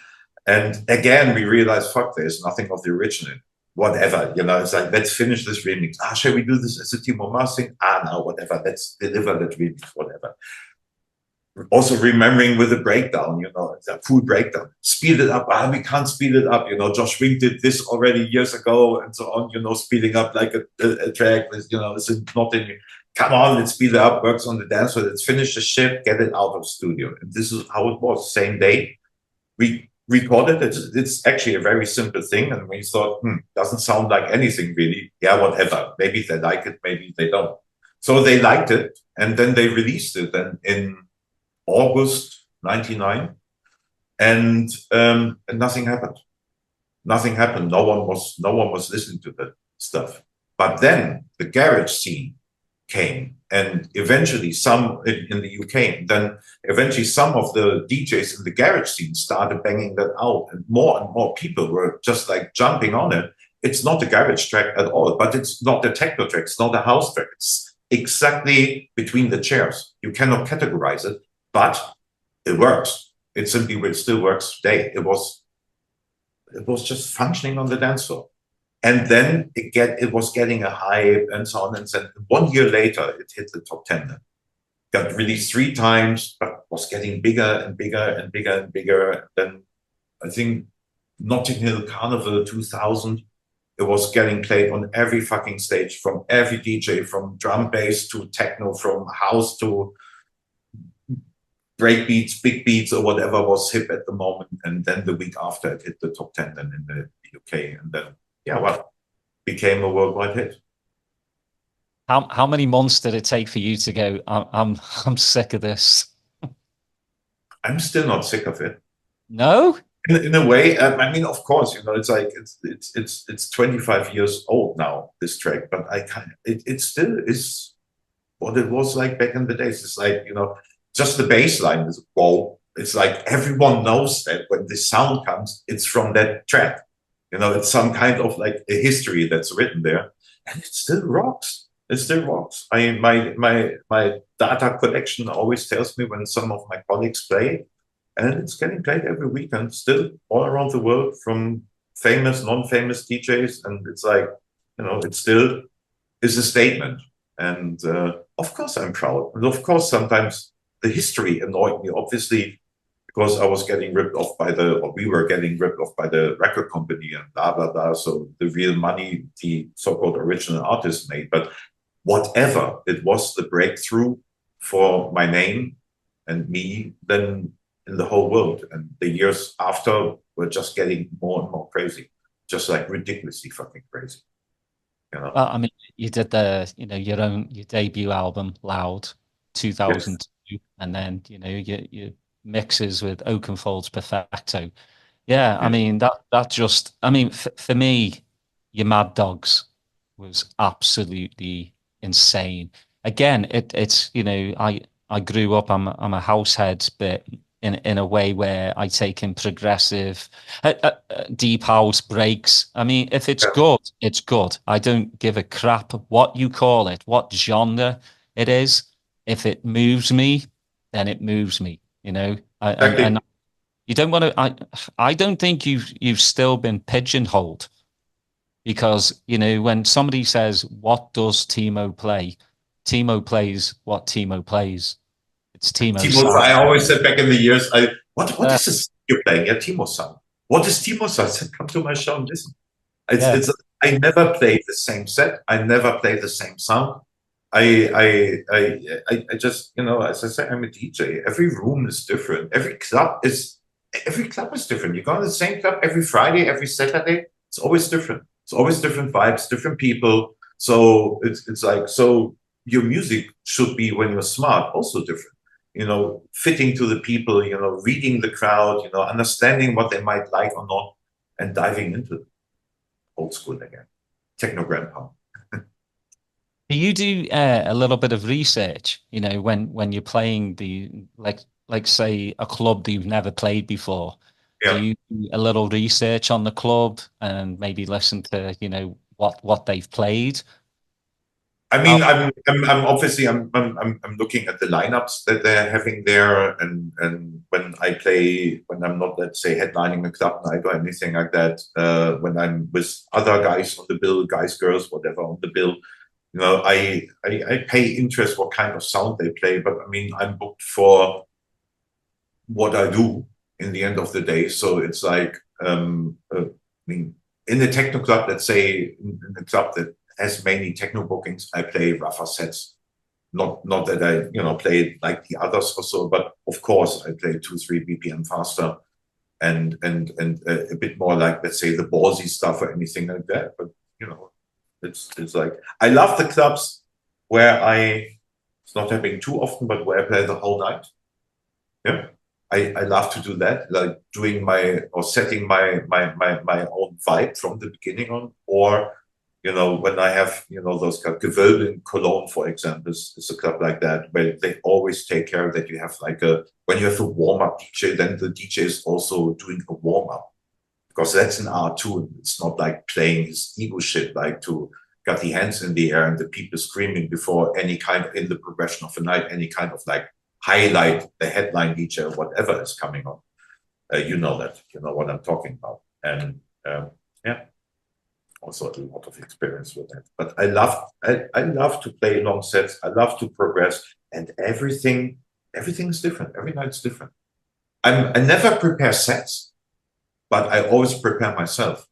And again, we realized, fuck, there's nothing of the original. Whatever, it's like, let's finish this remix. Shall we do this as a Timo Maas thing? No, whatever, let's deliver that remix, whatever. Also remembering with the breakdown, it's a full breakdown. Speed it up. We can't speed it up. Josh Wink did this already years ago and so on, speeding up like a track with, it's not in, come on, let's speed it up, works on the dance floor, let's finish the shit, get it out of the studio. And this is how it was. Same day, we recorded it. It's actually a very simple thing. And we thought, doesn't sound like anything really. Yeah, whatever. Maybe they like it, maybe they don't. So they liked it. And then they released it in August 99. And nothing happened. Nothing happened. No one was listening to that stuff. But then the garage scene came, and eventually some in the UK, and then eventually some of the DJs in the garage scene started banging that out, and more people were just like jumping on it. It's not a garage track at all, but it's not a techno track, it's not a house track, it's exactly between the chairs. You cannot categorize it, but it works. It still works today. It was just functioning on the dance floor. And then it was getting a hype and so on. And then 1 year later, it hit the top 10. Then. Got released 3 times, but was getting bigger and bigger and bigger and bigger. Then I think Notting Hill Carnival 2000, it was getting played on every fucking stage from every DJ, from drum bass to techno, from house to break beats, big beats, or whatever was hip at the moment. And then the week after, it hit the top 10 then in the UK. And then, became a worldwide hit. How many months did it take for you to go, I'm sick of this? I'm still not sick of it. No? In a way, I mean, of course, it's like it's 25 years old now, this track, but it still is what it was like back in the days. It's like, just the bass line is whoa. It's like everyone knows that when the sound comes, it's from that track. It's some kind of like a history that's written there, and it still rocks. It still rocks. I mean, my data collection always tells me when some of my colleagues play. And it's getting played every weekend, still all around the world, from famous, non-famous DJs. And it's like, it still is a statement. And of course, I'm proud. And of course, sometimes the history annoyed me, obviously, because I was getting ripped off we were getting ripped off by the record company and blah, blah, blah. So the real money the so-called original artist made. But whatever, it was the breakthrough for my name and me, then in the whole world. And the years after were just getting more and more crazy, just like ridiculously fucking crazy. Well, I mean, you did your debut album, Loud, 2002, yes. And then your mixes with Oakenfold's Perfecto. Yeah, I mean that just, I mean, for me, your Mad Dogs was absolutely insane. Again, it's I grew up. I'm a househead, but in a way where I take in progressive, deep house breaks. I mean, if it's good, it's good. I don't give a crap what you call it, what genre it is. If it moves me, then it moves me. And you don't want to. I don't think you've still been pigeonholed, because when somebody says, "What does Timo play?" Timo plays what Timo plays. It's Timo. I always said back in the years, what is this you're playing? Yeah, Timo sound. What is Timo sound? I said, come to my show and listen. I never played the same set. I never played the same sound. I just, as I said, I'm a DJ. Every room is different. Every club is different. You go to the same club every Friday, every Saturday. It's always different. It's always different vibes, different people. So it's like, so your music should be, when you're smart, also different. Fitting to the people, reading the crowd, understanding what they might like or not, and diving into old school again. Techno grandpa. Do you do a little bit of research, when you're playing like say a club that you've never played before? Yeah. Do you do a little research on the club and maybe listen to, what they've played? I mean, I'm obviously I'm looking at the lineups that they're having there, and when I'm not, let's say, headlining a club night or anything like that, when I'm with other guys on the bill, guys, girls, whatever on the bill, I pay interest what kind of sound they play, but I mean, I'm booked for what I do in the end of the day. So it's like, I mean, in the techno club, let's say in a club that has mainly techno bookings, I play rougher sets. Not that I, play like the others or so, but of course I play 2-3 BPM faster and a bit more like, let's say, the ballsy stuff or anything like that. But it's like, I love the clubs where it's not happening too often, but where I play the whole night. Yeah. I love to do that, like setting my own vibe from the beginning on, or when I have, those Gewölbe in Cologne, for example, is a club like that, where they always take care that you have when you have a warm-up DJ, then the DJ is also doing a warm-up, because that's an art too. It's not like playing his ego shit, like to got the hands in the air and the people screaming before any kind of, in the progression of the night, any kind of like highlight the headline DJ or whatever is coming on. You know that. You know what I'm talking about. And also a lot of experience with that. But I love to play long sets. I love to progress, and everything is different. Every night's different. I never prepare sets, but I always prepare myself.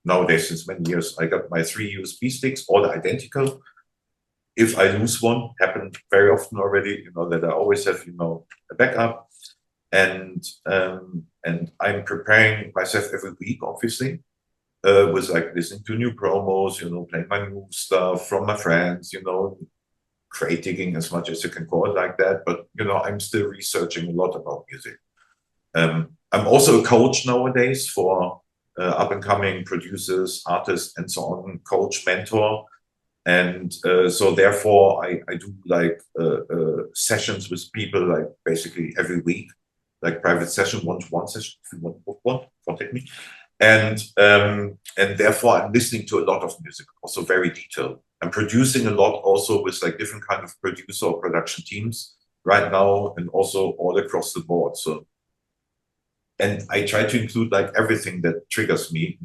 Nowadays, since many years, I got my 3 USB sticks, all identical. If I lose one, happened very often already, that I always have, a backup. And I'm preparing myself every week, obviously, with like listening to new promos, playing my new stuff from my friends, crate digging as much as you can call it like that. But, I'm still researching a lot about music. I'm also a coach nowadays for up-and-coming producers, artists, and so on, coach, mentor. And so therefore, I do like sessions with people like basically every week, like private session, one-to-one session, if you want to book one, contact me. And therefore, I'm listening to a lot of music, also very detailed. I'm producing a lot also with like different kind of producer or production teams right now, and also all across the board. So, and I try to include like everything that triggers me,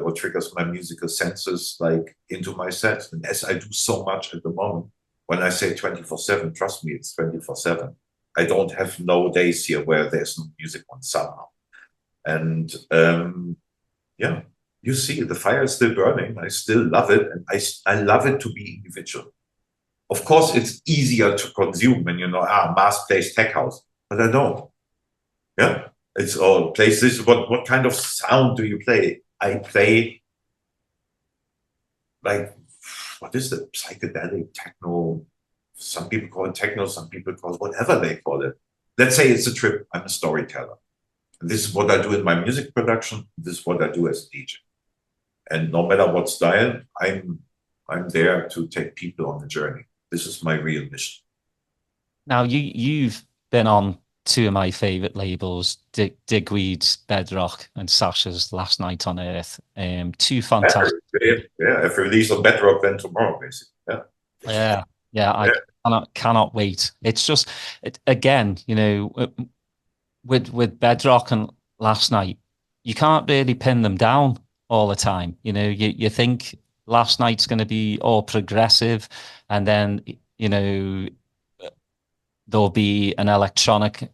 or triggers my musical senses, like into my set. And as I do so much at the moment, when I say 24/7, trust me, it's 24/7. I don't have no days here where there's no music on somehow. And you see, the fire is still burning. I still love it, and I love it to be individual. Of course, it's easier to consume when Maas plays tech house, but I don't. Yeah. It's all plays this. What kind of sound do you play? I play like, what is it? Psychedelic techno. Some people call it techno, some people call it whatever they call it. Let's say it's a trip. I'm a storyteller. And this is what I do in my music production. This is what I do as a DJ. And no matter what style, I'm there to take people on the journey. This is my real mission. Now you've been on two of my favorite labels, Digweed's Bedrock and Sasha's Last Night on Earth. Two fantastic. Yeah, if release on Bedrock, then tomorrow, basically. Yeah. I cannot wait. It's just, again, with Bedrock and Last Night, you can't really pin them down all the time. You think Last Night's going to be all progressive, and then there'll be an electronic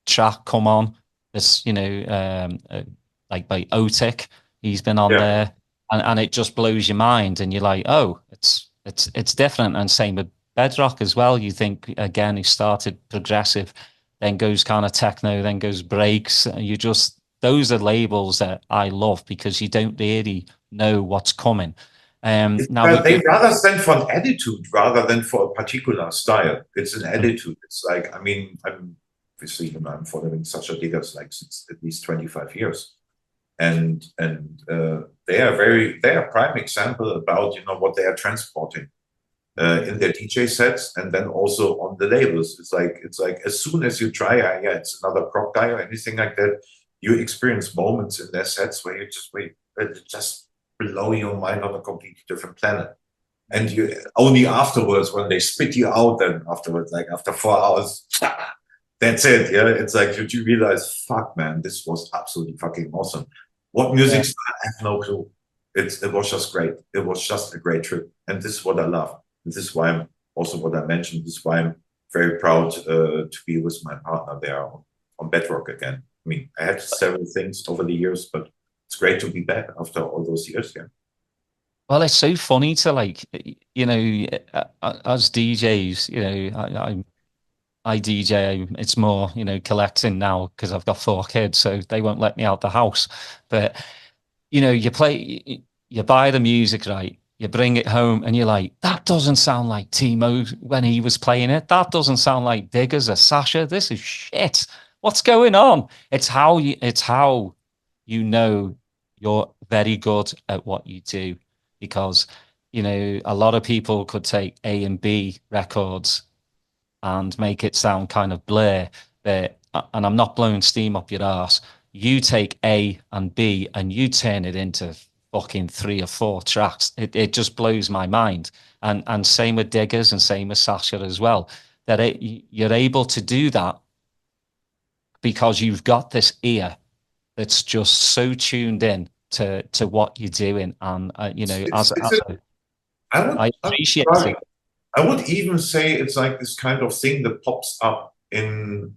track come on. This like by Otik, he's been on there, and it just blows your mind, and you're like, oh, it's different. And same with Bedrock as well. You think, again, he started progressive, then goes kind of techno, then goes breaks. Those are labels that I love, because you don't really know what's coming. Now they rather stand for an attitude rather than for a particular style. It's an attitude. It's like, I'm obviously, I'm following Sasha Diggers like since at least 25 years. And they are a prime example about, what they are transporting in their DJ sets, and then also on the labels. It's like as soon as you try, it's another prop guy or anything like that, you experience moments in their sets where you just blow your mind on a completely different planet. And you only afterwards, when they spit you out, then afterwards, like after 4 hours, that's it. Yeah, it's like you realize, fuck, man, this was absolutely fucking awesome. What music style? I have no clue. It was just great. It was just a great trip, and this is what I love. This is why I'm also what I mentioned. This is why I'm very proud to be with my partner there on Bedrock again. I had several things over the years, but it's great to be back after all those years. Yeah. Well, it's so funny to as DJs, I DJ. It's more, collecting now because I've got 4 kids, so they won't let me out the house. But you buy the music, right? You bring it home, and you're like, that doesn't sound like Timo when he was playing it. That doesn't sound like Diggers or Sasha. This is shit. What's going on? It's how you're very good at what you do, because a lot of people could take A and B records and make it sound kind of blur, and I'm not blowing steam up your ass. You take A and B and you turn it into fucking 3 or 4 tracks. It just blows my mind. And same with Diggers, and same with Sasha as well. that you're able to do that because you've got this ear that's just so tuned in to what you're doing. And, I appreciate it. I would even say it's like this kind of thing that pops up in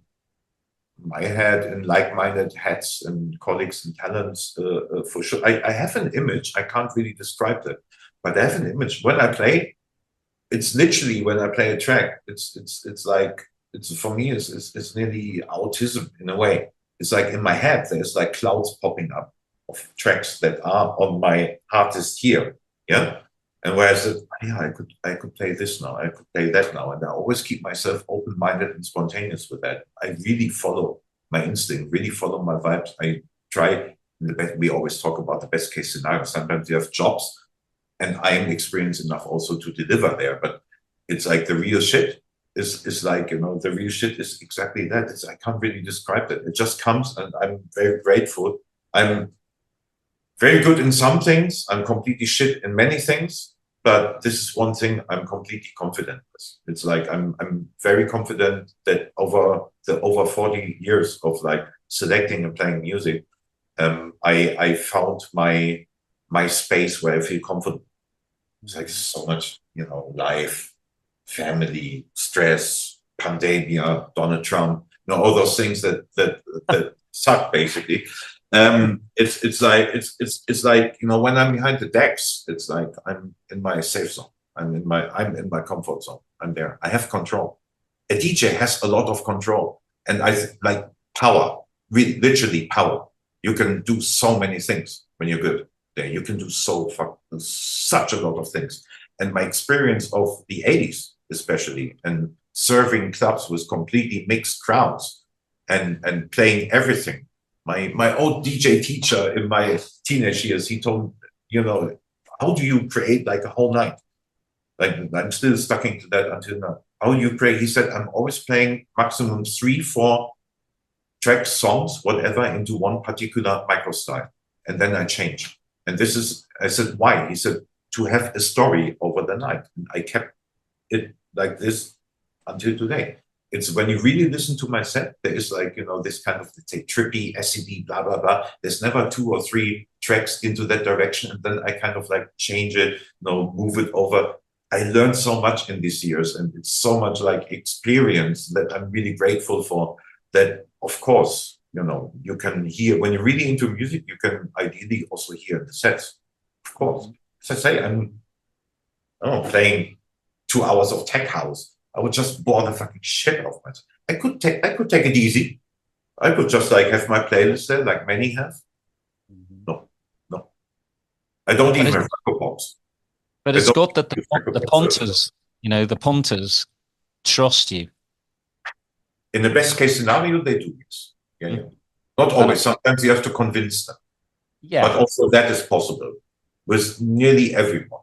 my head in like-minded heads and colleagues and talents for sure. I have an image. I can't really describe that, but I have an image. When I play, it's literally when I play a track. It's like for me. It's nearly autism in a way. It's like in my head there's like clouds popping up of tracks that are on my hard disk here. Yeah. And where I said, yeah, I could play this now, I could play that now. And I always keep myself open-minded and spontaneous with that. I really follow my instinct, really follow my vibes. I try, we always talk about the best case scenario. Sometimes you have jobs and I am experienced enough also to deliver there. But it's like the real shit is like, the real shit is exactly that. I can't really describe it. It just comes and I'm very grateful. I'm very good in some things. I'm completely shit in many things. But this is one thing I'm completely confident with. It's like I'm very confident that over 40 years of like selecting and playing music, I found my space where I feel comfortable. It's like so much, life, family, stress, pandemia, Donald Trump, all those things that suck basically. It's like when I'm behind the decks, it's like I'm in my safe zone. I'm in my comfort zone. I'm there. I have control. A DJ has a lot of control, and I like power. Really, literally power. You can do so many things when you're good. There, you can do such a lot of things. And my experience of the '80s, especially, and serving clubs with completely mixed crowds, and playing everything. My old DJ teacher in my teenage years, he told me, how do you create like a whole night? Like I'm still stuck into that until now. How do you play? He said, I'm always playing maximum 3-4 tracks, songs, whatever, into one particular micro style. And then I change. And I said, why? He said, to have a story over the night. And I kept it like this until today. It's when you really listen to my set, there is like, this kind of, let's say, trippy, SED, blah, blah, blah. There's never 2 or 3 tracks into that direction. And then I kind of like change it, move it over. I learned so much in these years, and it's so much like experience that I'm really grateful for. That, of course, you can hear, when you're really into music, you can ideally also hear the sets. Of course. As I say, I'm playing 2 hours of tech house. I would just bore the fucking shit off myself. I could take it easy. I could just like have my playlist there, like many have. No. I don't even have record pops. But it's good that the punters, the punters trust you. In the best case scenario, they do this. Yeah. Not always. Sometimes you have to convince them. Yeah. But also that is possible with nearly everyone.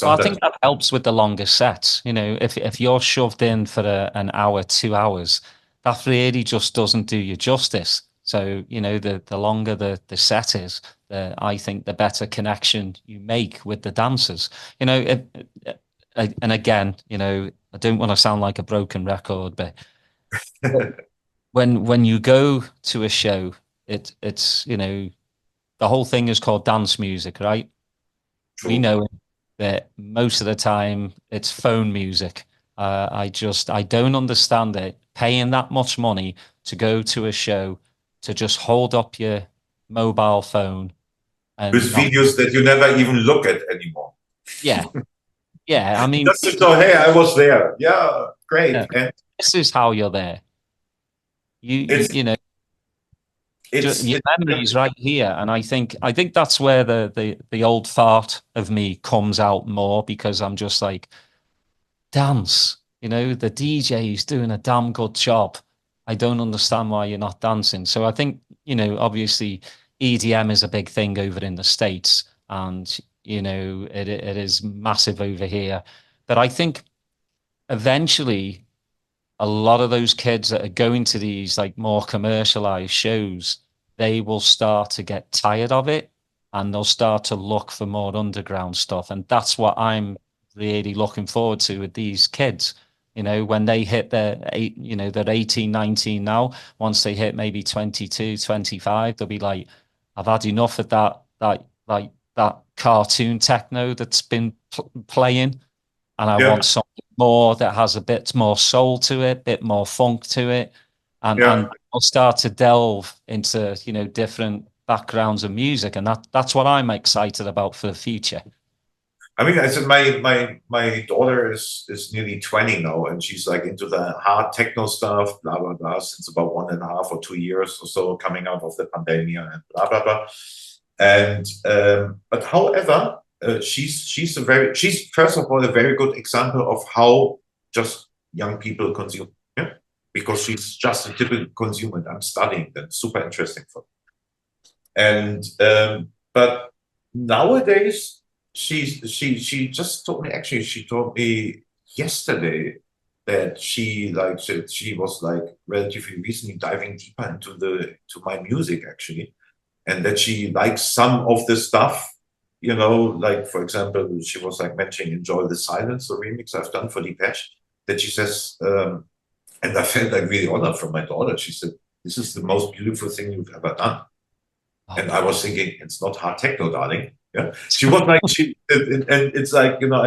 Well, I think that helps with the longer sets. If you're shoved in for an hour, 2 hours, that really just doesn't do you justice. So, the longer the set is, I think the better connection you make with the dancers. And again, I don't want to sound like a broken record, but when you go to a show, it's the whole thing is called dance music, right? True. We know that most of the time it's phone music. I don't understand it. Paying that much money to go to a show to just hold up your mobile phone and with videos that you never even look at anymore. Yeah. I mean, just to know, hey, I was there. Yeah, great. Yeah. And this is how you're there. Your memory's right here, and I think that's where the old fart of me comes out more, because I'm just like, dance. The DJ is doing a damn good job. I don't understand why you're not dancing. So I think obviously EDM is a big thing over in the States, and it is massive over here. But I think eventually, a lot of those kids that are going to these like more commercialized shows, they will start to get tired of it, and they'll start to look for more underground stuff. And that's what I'm really looking forward to with these kids. You know, when they hit they're 18, 19 now. Once they hit maybe 22, 25, they'll be like, I've had enough of that cartoon techno that's been playing, and I want something more that has a bit more soul to it, bit more funk to it, and I'll start to delve into, you know, different backgrounds of music, and that's what I'm excited about for the future. I mean, I said my daughter is nearly 20 now, and she's like into the hard techno stuff, blah blah blah, since about 1.5 or 2 years or so, coming out of the pandemic and blah blah blah. And but however, she's first of all a very good example of how just young people consume, because she's just a typical consumer. And I'm studying that, super interesting for me. And but nowadays. She just told me, actually, she told me yesterday that she was like relatively recently diving deeper into my music, actually, and that she likes some of the stuff, you know, like, for example, she was like mentioning Enjoy the Silence, the remix I've done for Depeche, that she says, and I felt like really honored from my daughter. She said, this is the most beautiful thing you've ever done. And I was thinking, it's not hard techno, darling. Yeah, she was like, and it's like, you know,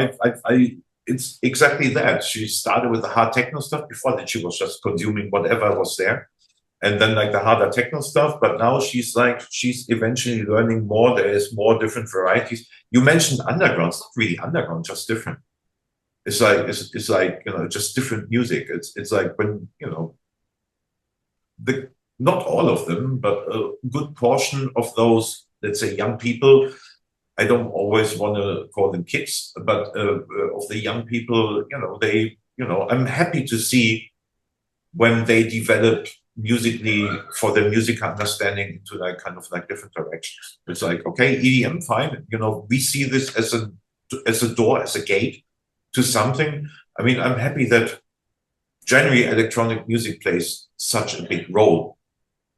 it's exactly that. She started with the hard techno stuff. Before that, she was just consuming whatever was there, and then like the harder techno stuff. But now she's eventually learning more. There is more different varieties. You mentioned underground. It's not really underground, just different. It's like you know, just different music. It's like when, you know, not all of them, but a good portion of those, let's say, young people. I don't always want to call them kids, but of the young people, you know, I'm happy to see when they develop musically for their music understanding into like kind of like different directions. It's like, okay, EDM, fine. You know, we see this as a door, as a gate to something. I mean, I'm happy that generally electronic music plays such a big role.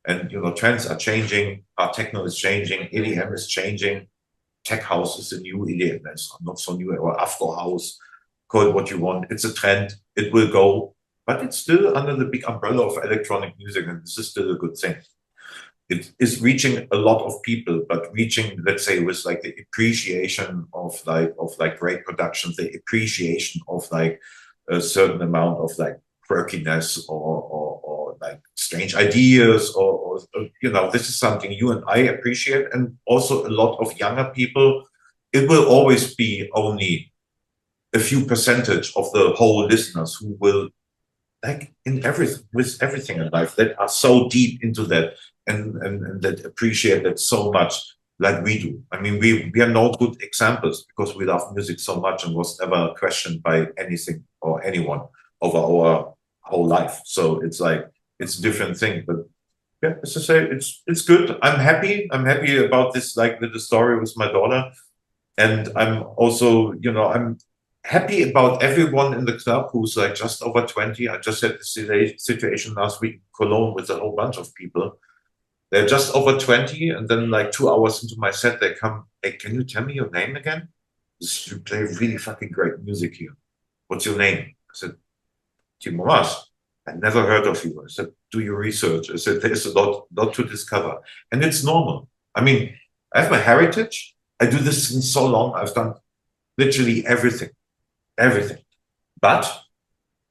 And, you know, trends are changing, our techno is changing, EDM is changing. Tech house is the new EDM, that's not so new, or Afro house, call it what you want. It's a trend, it will go, but it's still under the big umbrella of electronic music, and this is still a good thing. It is reaching a lot of people, but reaching, let's say, with like the appreciation of great productions, the appreciation of like a certain amount of like quirkiness or like strange ideas or you know, this is something you and I appreciate, and also a lot of younger people. It will always be only a few percentage of the whole listeners who will, like in everything in life, that are so deep into that and that appreciate that so much like we do. I mean, we are no good examples because we love music so much and was never questioned by anything or anyone over our whole life. So it's like, it's a different thing, but yeah, as I say, it's good. I'm happy about this, like with the story with my daughter. And I'm also, you know, I'm happy about everyone in the club who's like just over 20. I just had this situation last week in Cologne with a whole bunch of people. They're just over 20, and then like 2 hours into my set, they come, hey, can you tell me your name again? You play really fucking great music here. What's your name? I said, Timo Maas. I never heard of you. I said, do your research. I said, there's a lot to discover. And it's normal. I mean, I have my heritage. I do this since so long. I've done literally everything. But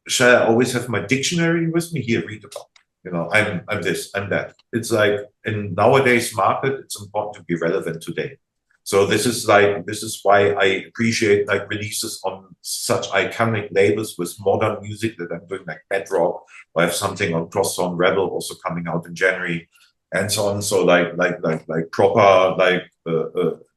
shall I always have my dictionary with me? Here, read about. You know, I'm this, I'm that. It's like in nowadays market, it's important to be relevant today. So this is why I appreciate like releases on such iconic labels with modern music that I'm doing, like Bedrock, or I have something on Crosstown Rebel also coming out in January, and so on. So like proper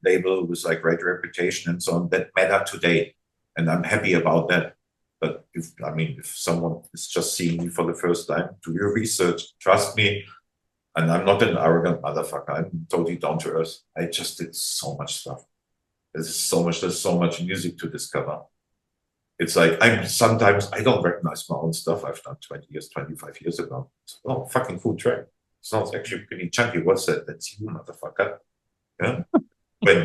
label with like great reputation and so on that matter today, and I'm happy about that. But if someone is just seeing me for the first time, do your research, trust me. And I'm not an arrogant motherfucker. I'm totally down to earth. I just did so much stuff. There's so much music to discover. It's like sometimes I don't recognize my own stuff I've done 20 years, 25 years ago. Oh, fucking cool track. Sounds actually pretty chunky. What's that? That's you, motherfucker. Yeah.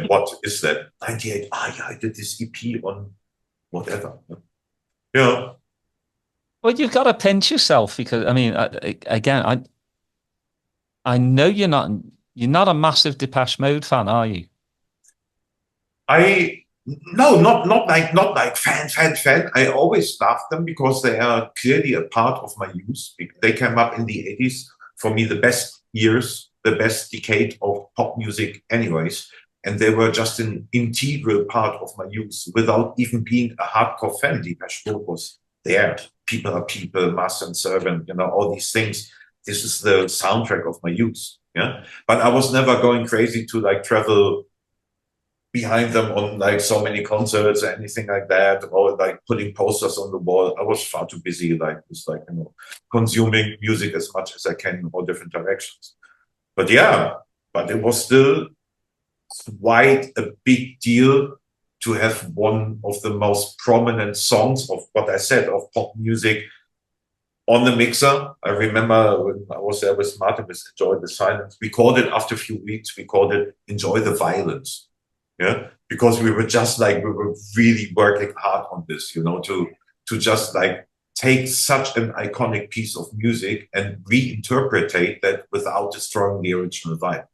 What is that? 98. Yeah, I did this EP on whatever. Yeah. Well, you've got to pinch yourself because I mean, again, I know you're not a massive Depeche Mode fan, are you? No, not like fan. I always loved them because they are clearly a part of my youth. They came up in the 80s. For me, the best years, the best decade of pop music, anyways. And they were just an integral part of my youth without even being a hardcore fan. Depeche Mode was there. People are people, master and servant, all these things. This is the soundtrack of my youth. Yeah. But I was never going crazy to like travel behind them on like so many concerts or anything like that, or like putting posters on the wall. I was far too busy, consuming music as much as I can in all different directions. But yeah, but it was still quite a big deal to have one of the most prominent songs of what I said of pop music on the mixer. I remember when I was there with Martin with Enjoy the Silence, we called it after a few weeks, we called it Enjoy the Violence. Yeah, because we were really working hard on this, to just like take such an iconic piece of music and reinterpret that without destroying the original vibe.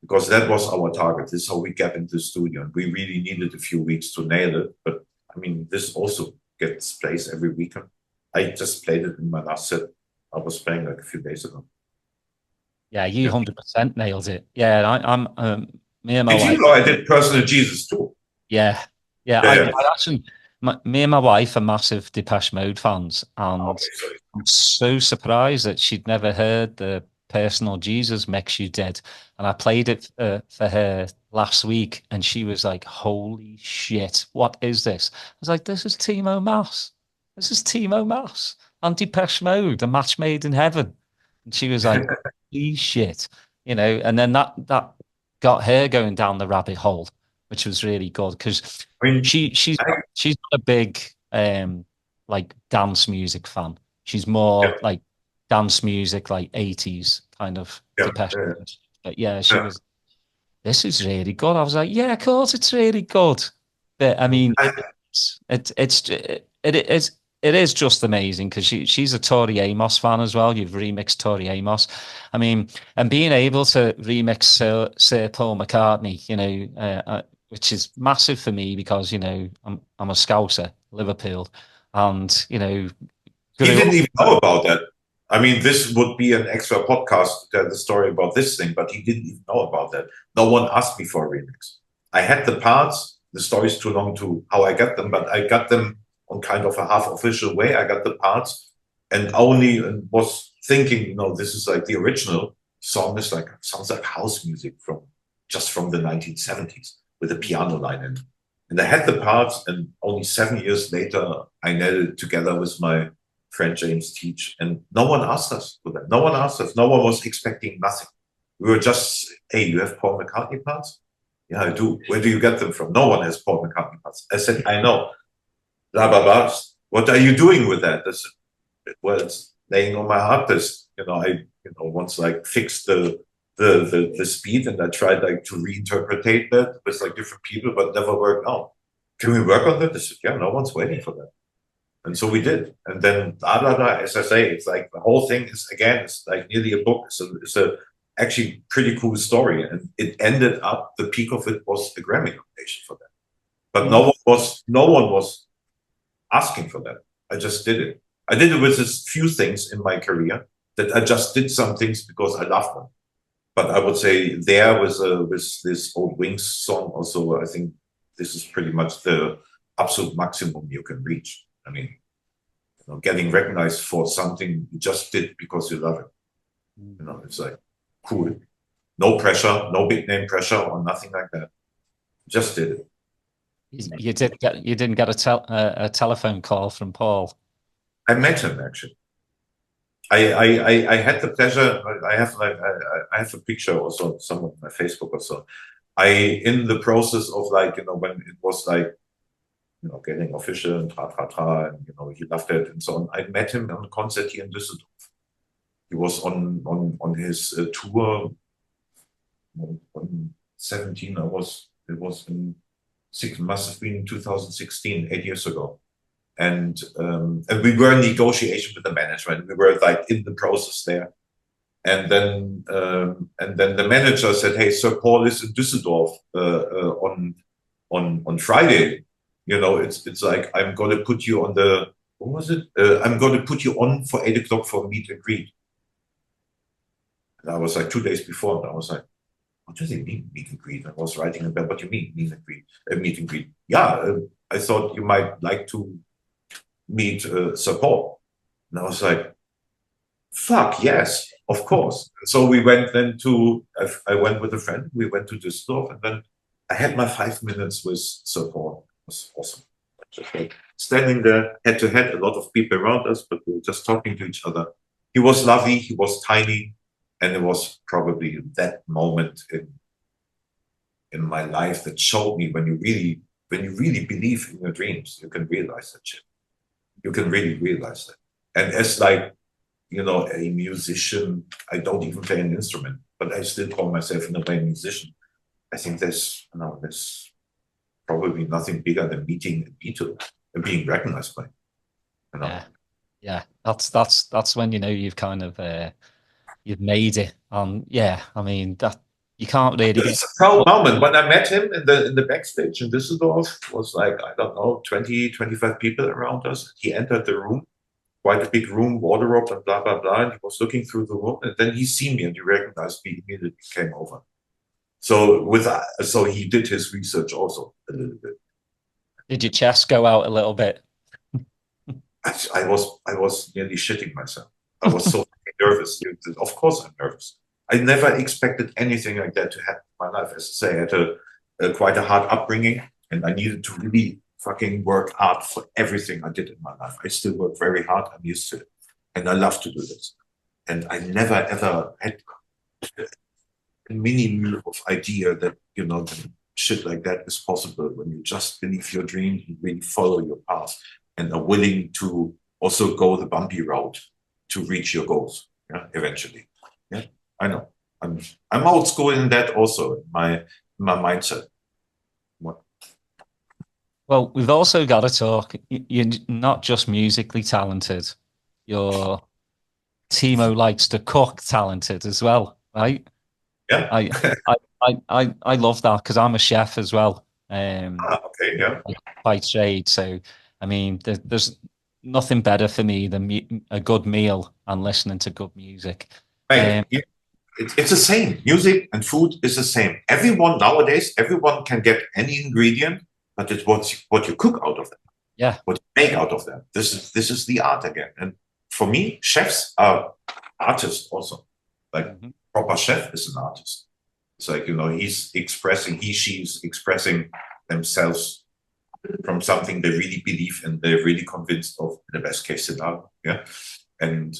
Because that was our target. This is how we get into the studio. And we really needed a few weeks to nail it. But I mean, this also gets placed every weekend. I just played it in my last set. I was playing like a few days ago. Yeah, you 100% nailed it. Yeah, I'm me and my wife. You know I did Personal Jesus too. Yeah. I actually, me and my wife are massive Depeche Mode fans, and I'm so surprised that she'd never heard the Personal Jesus mix you did, and I played it for her last week, and she was like, "Holy shit, what is this?" I was like, "This is Timo Maas. This is Timo Maas and Depeche Mode, a match made in heaven." And she was like, "Holy shit," And then that got her going down the rabbit hole, which was really good because she's not a big like dance music fan. She's more like dance music, like 80s kind of Depeche Mode. But yeah, she was. This is really good. I was like, yeah, of course, it's really good. But I mean, it is just amazing because she's a Tori Amos fan as well. You've remixed Tori Amos. I mean, and being able to remix Sir Paul McCartney, which is massive for me because I'm a Scouser, Liverpool, and he didn't even know about that. I mean, this would be an extra podcast to tell the story about this thing, but he didn't even know about that. No one asked me for a remix. I had the parts. The story's too long to how I got them, but I got them on kind of a half official way. I got the parts and was thinking, this is like the original song sounds like house music from the 1970s with a piano line in it. And I had the parts, and only 7 years later, I nailed it together with my friend James Teach, and no one asked us for that. No one asked us. No one was expecting nothing. We were just, hey, you have Paul McCartney parts? Yeah, I do. Where do you get them from? No one has Paul McCartney parts. I said, I know. Blah, blah, blah. What are you doing with that? I said, well, it's laying on my hard disk. I once like fixed the speed, and I tried like to reinterpret that with like different people, but never worked out. Can we work on that? I said, yeah, no one's waiting for that. And so we did. And then, blah, blah, blah, as I say, it's like the whole thing is, again, it's like nearly a book. So it's a actually pretty cool story. And it ended up, the peak of it was a Grammy nomination for that. But no one was asking for that. I just did it. I did it with a few things in my career that I just did some things because I love them. But I would say there with this Old Wings song also, I think this is pretty much the absolute maximum you can reach. I mean, getting recognized for something you just did because you love it. It's like cool. No pressure, no big name pressure or nothing like that. Just did it. You didn't get a telephone call from Paul. I met him actually. I had the pleasure. I have a picture also somewhere on my Facebook or so. In the process of when it was getting official and and he loved it and so on. I met him on a concert here in Düsseldorf. He was on his tour. On 17, it was in must have been 2016, 8 years ago. and we were in negotiation with the management. We were like in the process there, and then the manager said, "Hey, Sir Paul is in Düsseldorf on Friday. You know, it's like I'm going to put you on the what was it? I'm going to put you on for 8 o'clock for a meet and greet." And I was like 2 days before, and I was like, "What does it mean, meet and greet?" I was writing about, "What do you mean, meet and greet? Meet and greet? Yeah, I thought you might like to meet Sir Paul." And I was like, "Fuck yes, of course." So we went then I went with a friend. We went to Düsseldorf, and then I had my 5 minutes with Sir Paul. It was awesome. Just like standing there head to head, a lot of people around us, but we were just talking to each other. He was lovely. He was tiny. And it was probably that moment in my life that showed me when you really believe in your dreams, you can realize that shit. You can really realize that. And as like, you know, a musician, I don't even play an instrument, but I still call myself in a way a musician. I think there's probably nothing bigger than meeting a Beatle and being recognized by. You know? Yeah. That's when you know you've kind of you've made it. Yeah, I mean that you can't really. It's a proud moment. When I met him in the backstage in Düsseldorf, was like, I don't know, 20, 25 people around us. He entered the room, quite a big room, wardrobe and blah, blah, blah. And he was looking through the room, and then he seen me and he recognized me, immediately came over. So he did his research also a little bit. Did your chest go out a little bit? I was nearly shitting myself. I was so nervous. Of course I'm nervous. I never expected anything like that to happen in my life. As I say, I had quite a hard upbringing, and I needed to really fucking work hard for everything I did in my life. I still work very hard. I'm used to it. And I love to do this. And I never, ever had a minimum of idea that, you know, shit like that is possible when you just believe your dream, you really follow your path, and are willing to also go the bumpy route to reach your goals, eventually. Yeah, I know. I'm old school in that also, in my mindset. What? Well, we've also got to talk. You're not just musically talented. You're Timo likes to cook talented as well, right? Yeah. I love that because I'm a chef as well. Okay, yeah. By trade, so I mean, there's nothing better for me than a good meal and listening to good music. Right. It's the same. Music and food is the same. Everyone nowadays, everyone can get any ingredient, but it's what you cook out of them. Yeah. What you make out of them. This is the art again. And for me, chefs are artists also. Like proper chef is an artist. It's like, you know, she's expressing themselves from something they really believe in, they're really convinced of, in the best case scenario. Yeah. And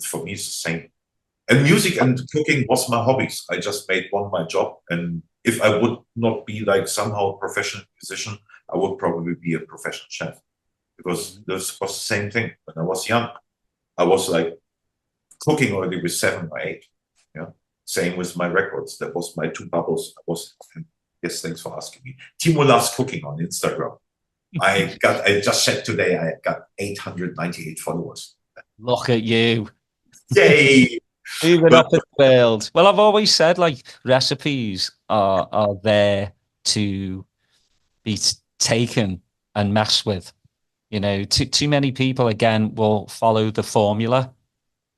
for me, it's the same. And music and cooking was my hobbies. I just made one my job. And if I would not be like somehow a professional musician, I would probably be a professional chef. Because this was the same thing. When I was young, I was like cooking already with 7 or 8. Yeah. Same with my records. That was my 2 bubbles. Yes, thanks for asking me. Timo loves cooking on Instagram. I just checked today, I got 898 followers. Look at you. Yay! Moving up in the world. Well, I've always said like recipes are there to be taken and messed with. You know, too many people again will follow the formula.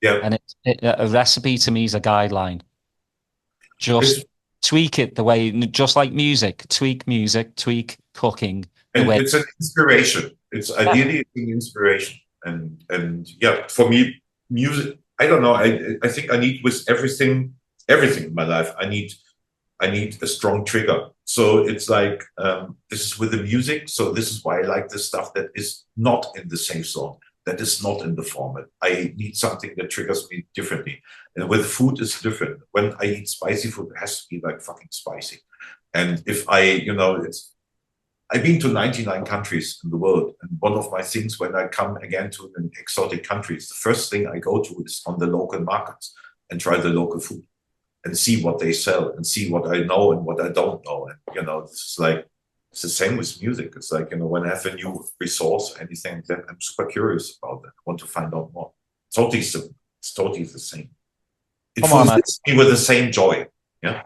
Yeah. And a recipe to me is a guideline. Just tweak it the way, just like music. Tweak music, tweak cooking. And it's an inspiration. It's ideally an inspiration. And yeah, for me, music, I don't know. I think I need with everything in my life, I need a strong trigger. So it's like, this is with the music. So this is why I like the stuff that is not in the safe zone, that is not in the format. I need something that triggers me differently. And with food, it's different. When I eat spicy food, it has to be like fucking spicy. And if I've been to 99 countries in the world. And one of my things when I come again to an exotic countries, the first thing I go to is on the local markets and try the local food and see what they sell and see what I know and what I don't know. And, you know, this is like, It's the same with music. It's like, when I have a new resource or anything, then I'm super curious about it. I want to find out more. It's totally the same. It fills me with the same joy. Yeah.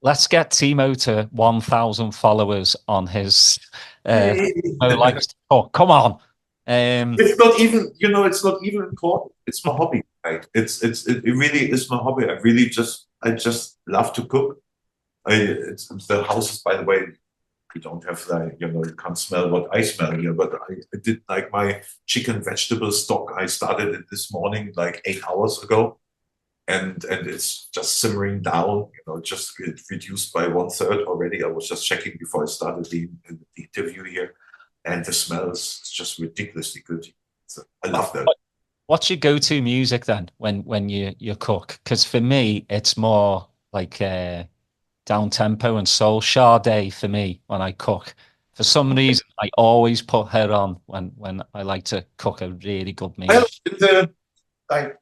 Let's get Timo to 1,000 followers on his likes to talk. Come on. It's not even, it's not even important. It's my hobby. Right? It really is my hobby. I just love to cook. The houses, by the way, you don't have you can't smell what I smell here, but I did like my chicken vegetable stock. I started it this morning, like 8 hours ago. And it's just simmering down, just reduced by 1/3 already. I was just checking before I started the interview here, and the smell is just ridiculously good. So I love that. What's your go-to music then when you cook? Because for me, it's more like down tempo and soul. Sade for me when I cook. For some reason, I always put her on when I like to cook a really good meal. Well,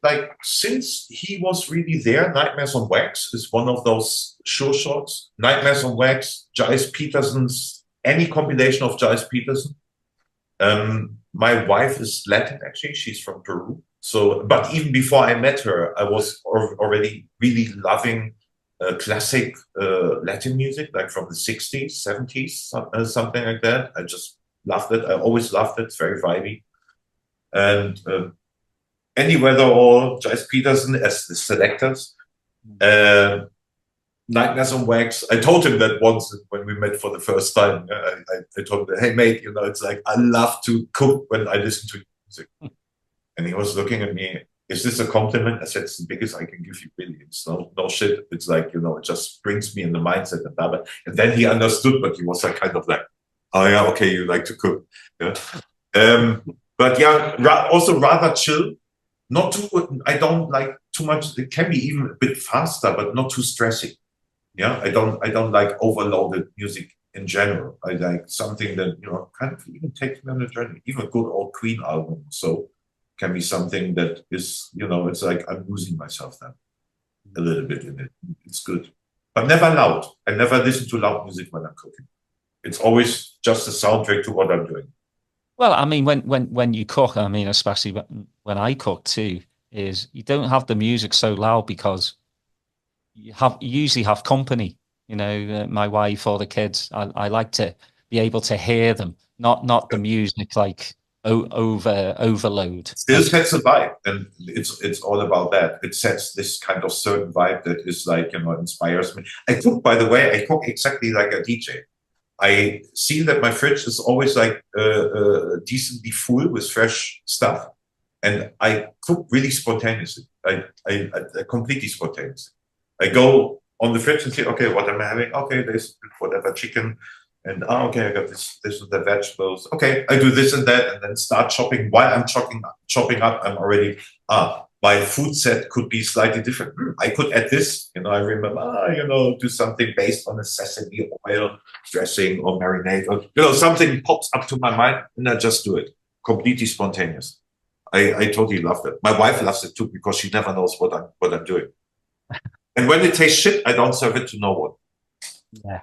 like since he was really there, Nightmares on Wax is one of those sure shots. Nightmares on Wax, Giles Peterson's, any combination of Giles Peterson. My wife is Latin, actually. She's from Peru. So, but even before I met her, I was already really loving classic Latin music, like from the 60s, 70s, something like that. I just loved it. I always loved it. It's very vibey. And Any Weather or Giles Peterson as the selectors. Nightmares on Wax. I told him that once when we met for the first time. I told him, hey, mate, it's like I love to cook when I listen to music. And he was looking at me, is this a compliment? I said, it's the biggest I can give you, really. It's no shit. It's like, it just brings me in the mindset and blah, blah. And then he understood, but he was like kind of like, oh yeah, okay, you like to cook. Yeah. But yeah, also rather chill. Not too, I don't like too much. It can be even a bit faster, but not too stressy. Yeah, I don't like overloaded music in general. I like something that, kind of even takes me on a journey. Even a good old Queen album. So can be something that is, it's like I'm losing myself then a little bit in it. It's good. But never loud. I never listen to loud music when I'm cooking. It's always just a soundtrack to what I'm doing. Well, I mean, when you cook, I mean, especially when I cook too, is you don't have the music so loud because you usually have company. My wife or the kids. I like to be able to hear them, not the music like overload. Still sets a vibe, and it's all about that. It sets this kind of certain vibe that is like inspires me. I cook, by the way, exactly like a DJ. I see that my fridge is always like decently full with fresh stuff, and I cook really spontaneously. I completely spontaneously. I go on the fridge and say, okay, what am I having? Okay, there's whatever chicken, and okay, I got this and the vegetables. Okay, I do this and that, and then start chopping. While I'm chopping up, I'm already my food set could be slightly different. I could add this, I remember, do something based on a sesame oil dressing or marinade, or something pops up to my mind, and I just do it. Completely spontaneous. I totally love it. My wife loves it too, because she never knows what I'm doing. And when it tastes shit, I don't serve it to no one. Yeah.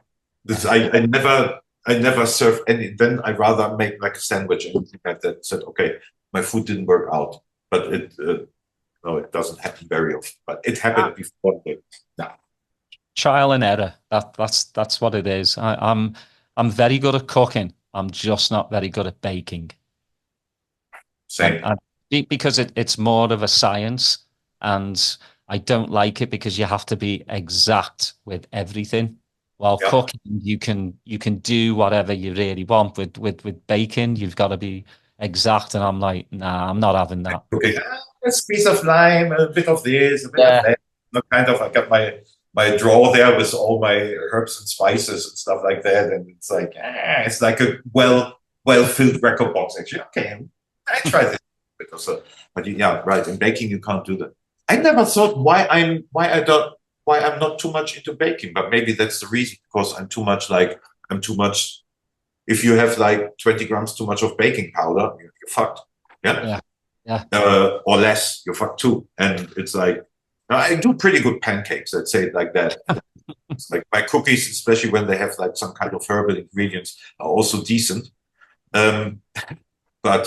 I never serve any. Then I rather make like a sandwich and anything like that. Said, okay, my food didn't work out, but it doesn't happen very often, but it happened before. Trial and error. That's what it is. I'm very good at cooking. I'm just not very good at baking. Same. Because it's more of a science, and I don't like it because you have to be exact with everything. While cooking, you can do whatever you really want. With baking, you've got to be exact, and I'm like, nah, I'm not having that. Okay. A piece of lime, a bit of this, a bit of that. Kind of, I got my drawer there with all my herbs and spices and stuff like that, and it's like a well-filled record box. Actually, okay, I try this. But yeah, right. In baking, you can't do that. I never thought why I'm not too much into baking, but maybe that's the reason, because I'm too much. If you have like 20 grams too much of baking powder, you're fucked. Yeah. Or less, you're fucked too. And it's like, I do pretty good pancakes, let's say it like that. It's like my cookies, especially when they have like some kind of herbal ingredients, are also decent. But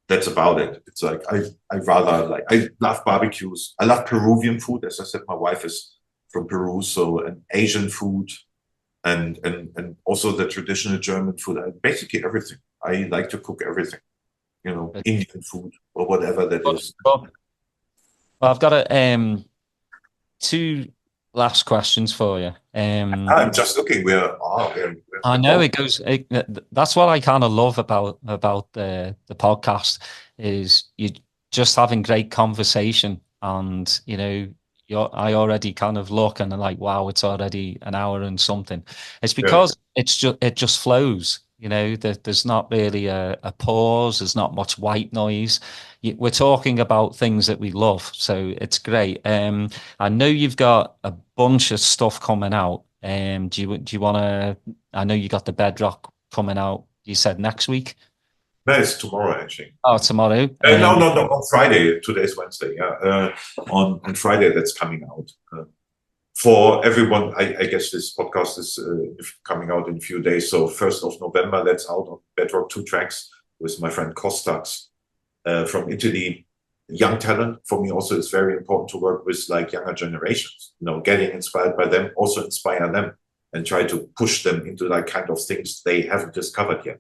that's about it. It's like I rather like, I love barbecues. I love Peruvian food. As I said, my wife is from Peru, so an Asian food and also the traditional German food. Basically everything. I like to cook everything. You know, Indian food or whatever that is. Well, I've got two last questions for you. I'm just looking. I know it goes. That's what I kind of love about the podcast is you just having great conversation, and you know, I already kind of look and I'm like, wow, it's already an hour and something. It's because it just flows. You know, there's not really a pause. There's not much white noise. We're talking about things that we love, so it's great. I know you've got a bunch of stuff coming out. Do you want to? I know you got the Bedrock coming out. You said next week. No, it's tomorrow actually. Oh, tomorrow. No, on Friday. Today's Wednesday. Yeah, on Friday that's coming out. For everyone, I guess this podcast is coming out in a few days. So 1st of November, that's out on Bedrock, 2 tracks with my friend Costax from Italy. Young talent. For me also, it's very important to work with like younger generations, you know, getting inspired by them, also inspire them and try to push them into like kind of things they haven't discovered yet.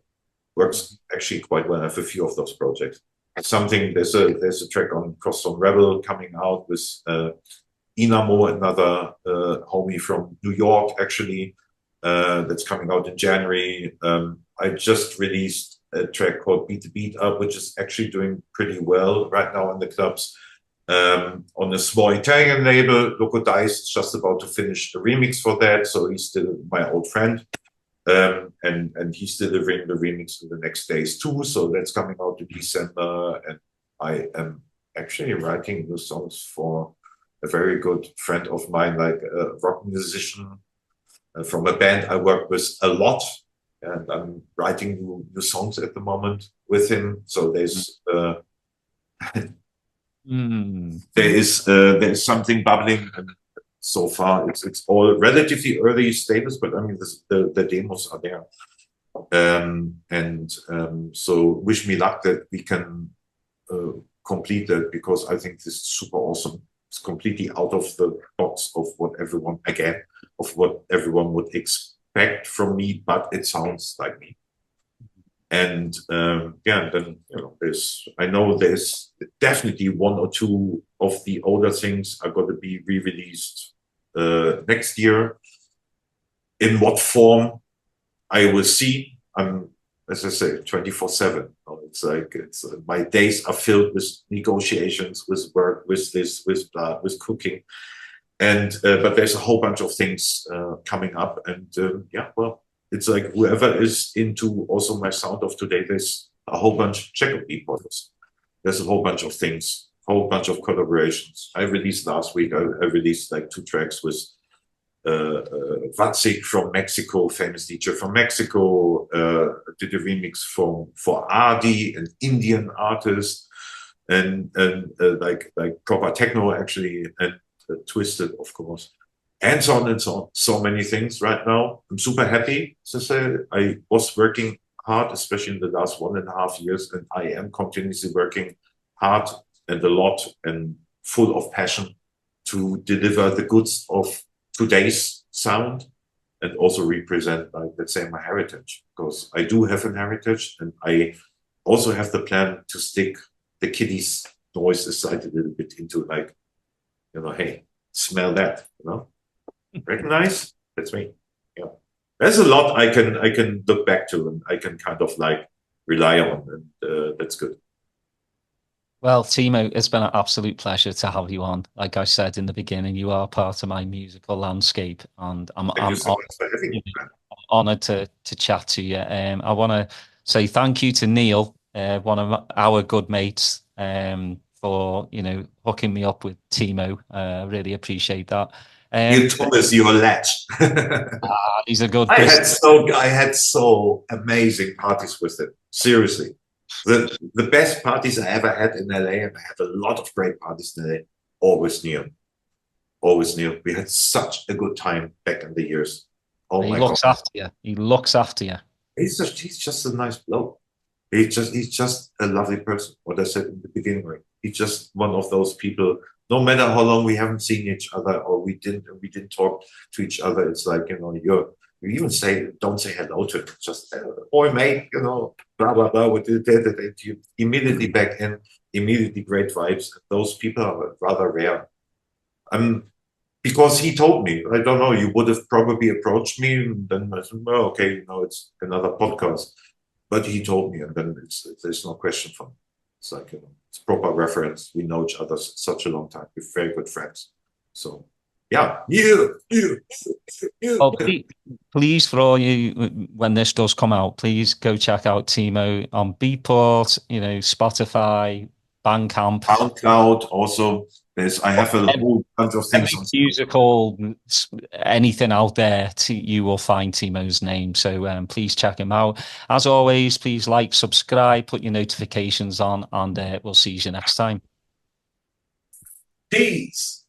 Works actually quite well. I have a few of those projects. There's a track on Cross on Rebel coming out with Inamo, another homie from New York, actually, that's coming out in January. I just released a track called Beat the Beat Up, which is actually doing pretty well right now in the clubs. On a small Italian label, Loco Dice is just about to finish the remix for that, so he's still my old friend. And he's delivering the remix in the next days too, so that's coming out in December. And I am actually writing new songs for a very good friend of mine, like a rock musician from a band I work with a lot, and I'm writing new songs at the moment with him. So there's there is something bubbling, and so far it's all relatively early stages, but I mean the demos are there. So wish me luck that we can complete that, because I think this is super awesome. It's completely out of the box of what everyone would expect from me, but it sounds like me. And then, you know, there's definitely 1 or 2 of the older things are going to be re-released next year. In what form, I will see. I'm, as I say, 24/7. It's like my days are filled with negotiations, with work, with this, with blah, with cooking, and but there's a whole bunch of things coming up, and well, it's like whoever is into also my sound of today, there's a whole bunch. Check out Beatbottles. There's a whole bunch of things, whole bunch of collaborations. I released last week. I released like 2 tracks with Vatsik from Mexico, famous DJ from Mexico, did a remix for Adi, an Indian artist, and like proper techno actually, and Twisted, of course, and so on and so on. So many things right now. I'm super happy to say I was working hard, especially in the last 1.5 years, and I am continuously working hard and a lot and full of passion to deliver the goods of today's sound and also represent, like, let's say, my heritage, because I do have an heritage, and I also have the plan to stick the kiddies' noise aside a little bit into, like, you know, hey, smell that, you know, recognize that's me. Yeah, there's a lot I can look back to, and I can kind of like rely on, and that's good. Well, Timo, it's been an absolute pleasure to have you on. Like I said in the beginning, you are part of my musical landscape, and I'm honored to chat to you. I want to say thank you to Neil, one of our good mates, for, you know, hooking me up with Timo. Really appreciate that. You told us you're a latch. He's a good. I had so amazing parties with him. Seriously. The best parties I ever had in LA, and I had a lot of great parties in LA, always Neil. always knew. We had such a good time back in the years. Oh He my looks God. after you. He looks after you. He's just a nice bloke. He's just a lovely person. What I said in the beginning, right? He's just one of those people. No matter how long we haven't seen each other or we didn't talk to each other, it's like, you know, you even don't say hello to him. Just boy, mate, you know, blah blah blah. What did you immediately back in, immediately great vibes. Those people are rather rare. Because he told me, I don't know, you would have probably approached me, and then I said, well, okay, you know, it's another podcast. But he told me, and then there's no question for me. It's like, you know, it's proper reference. We know each other such a long time. We're very good friends. So, yeah, Well, please, for all you, when this does come out, please go check out Timo on Beatport, you know, Spotify, Bandcamp. SoundCloud also. I have a whole bunch of things. Every musical, anything out there, you will find Timo's name. So please check him out. As always, please like, subscribe, put your notifications on, and we'll see you next time. Peace.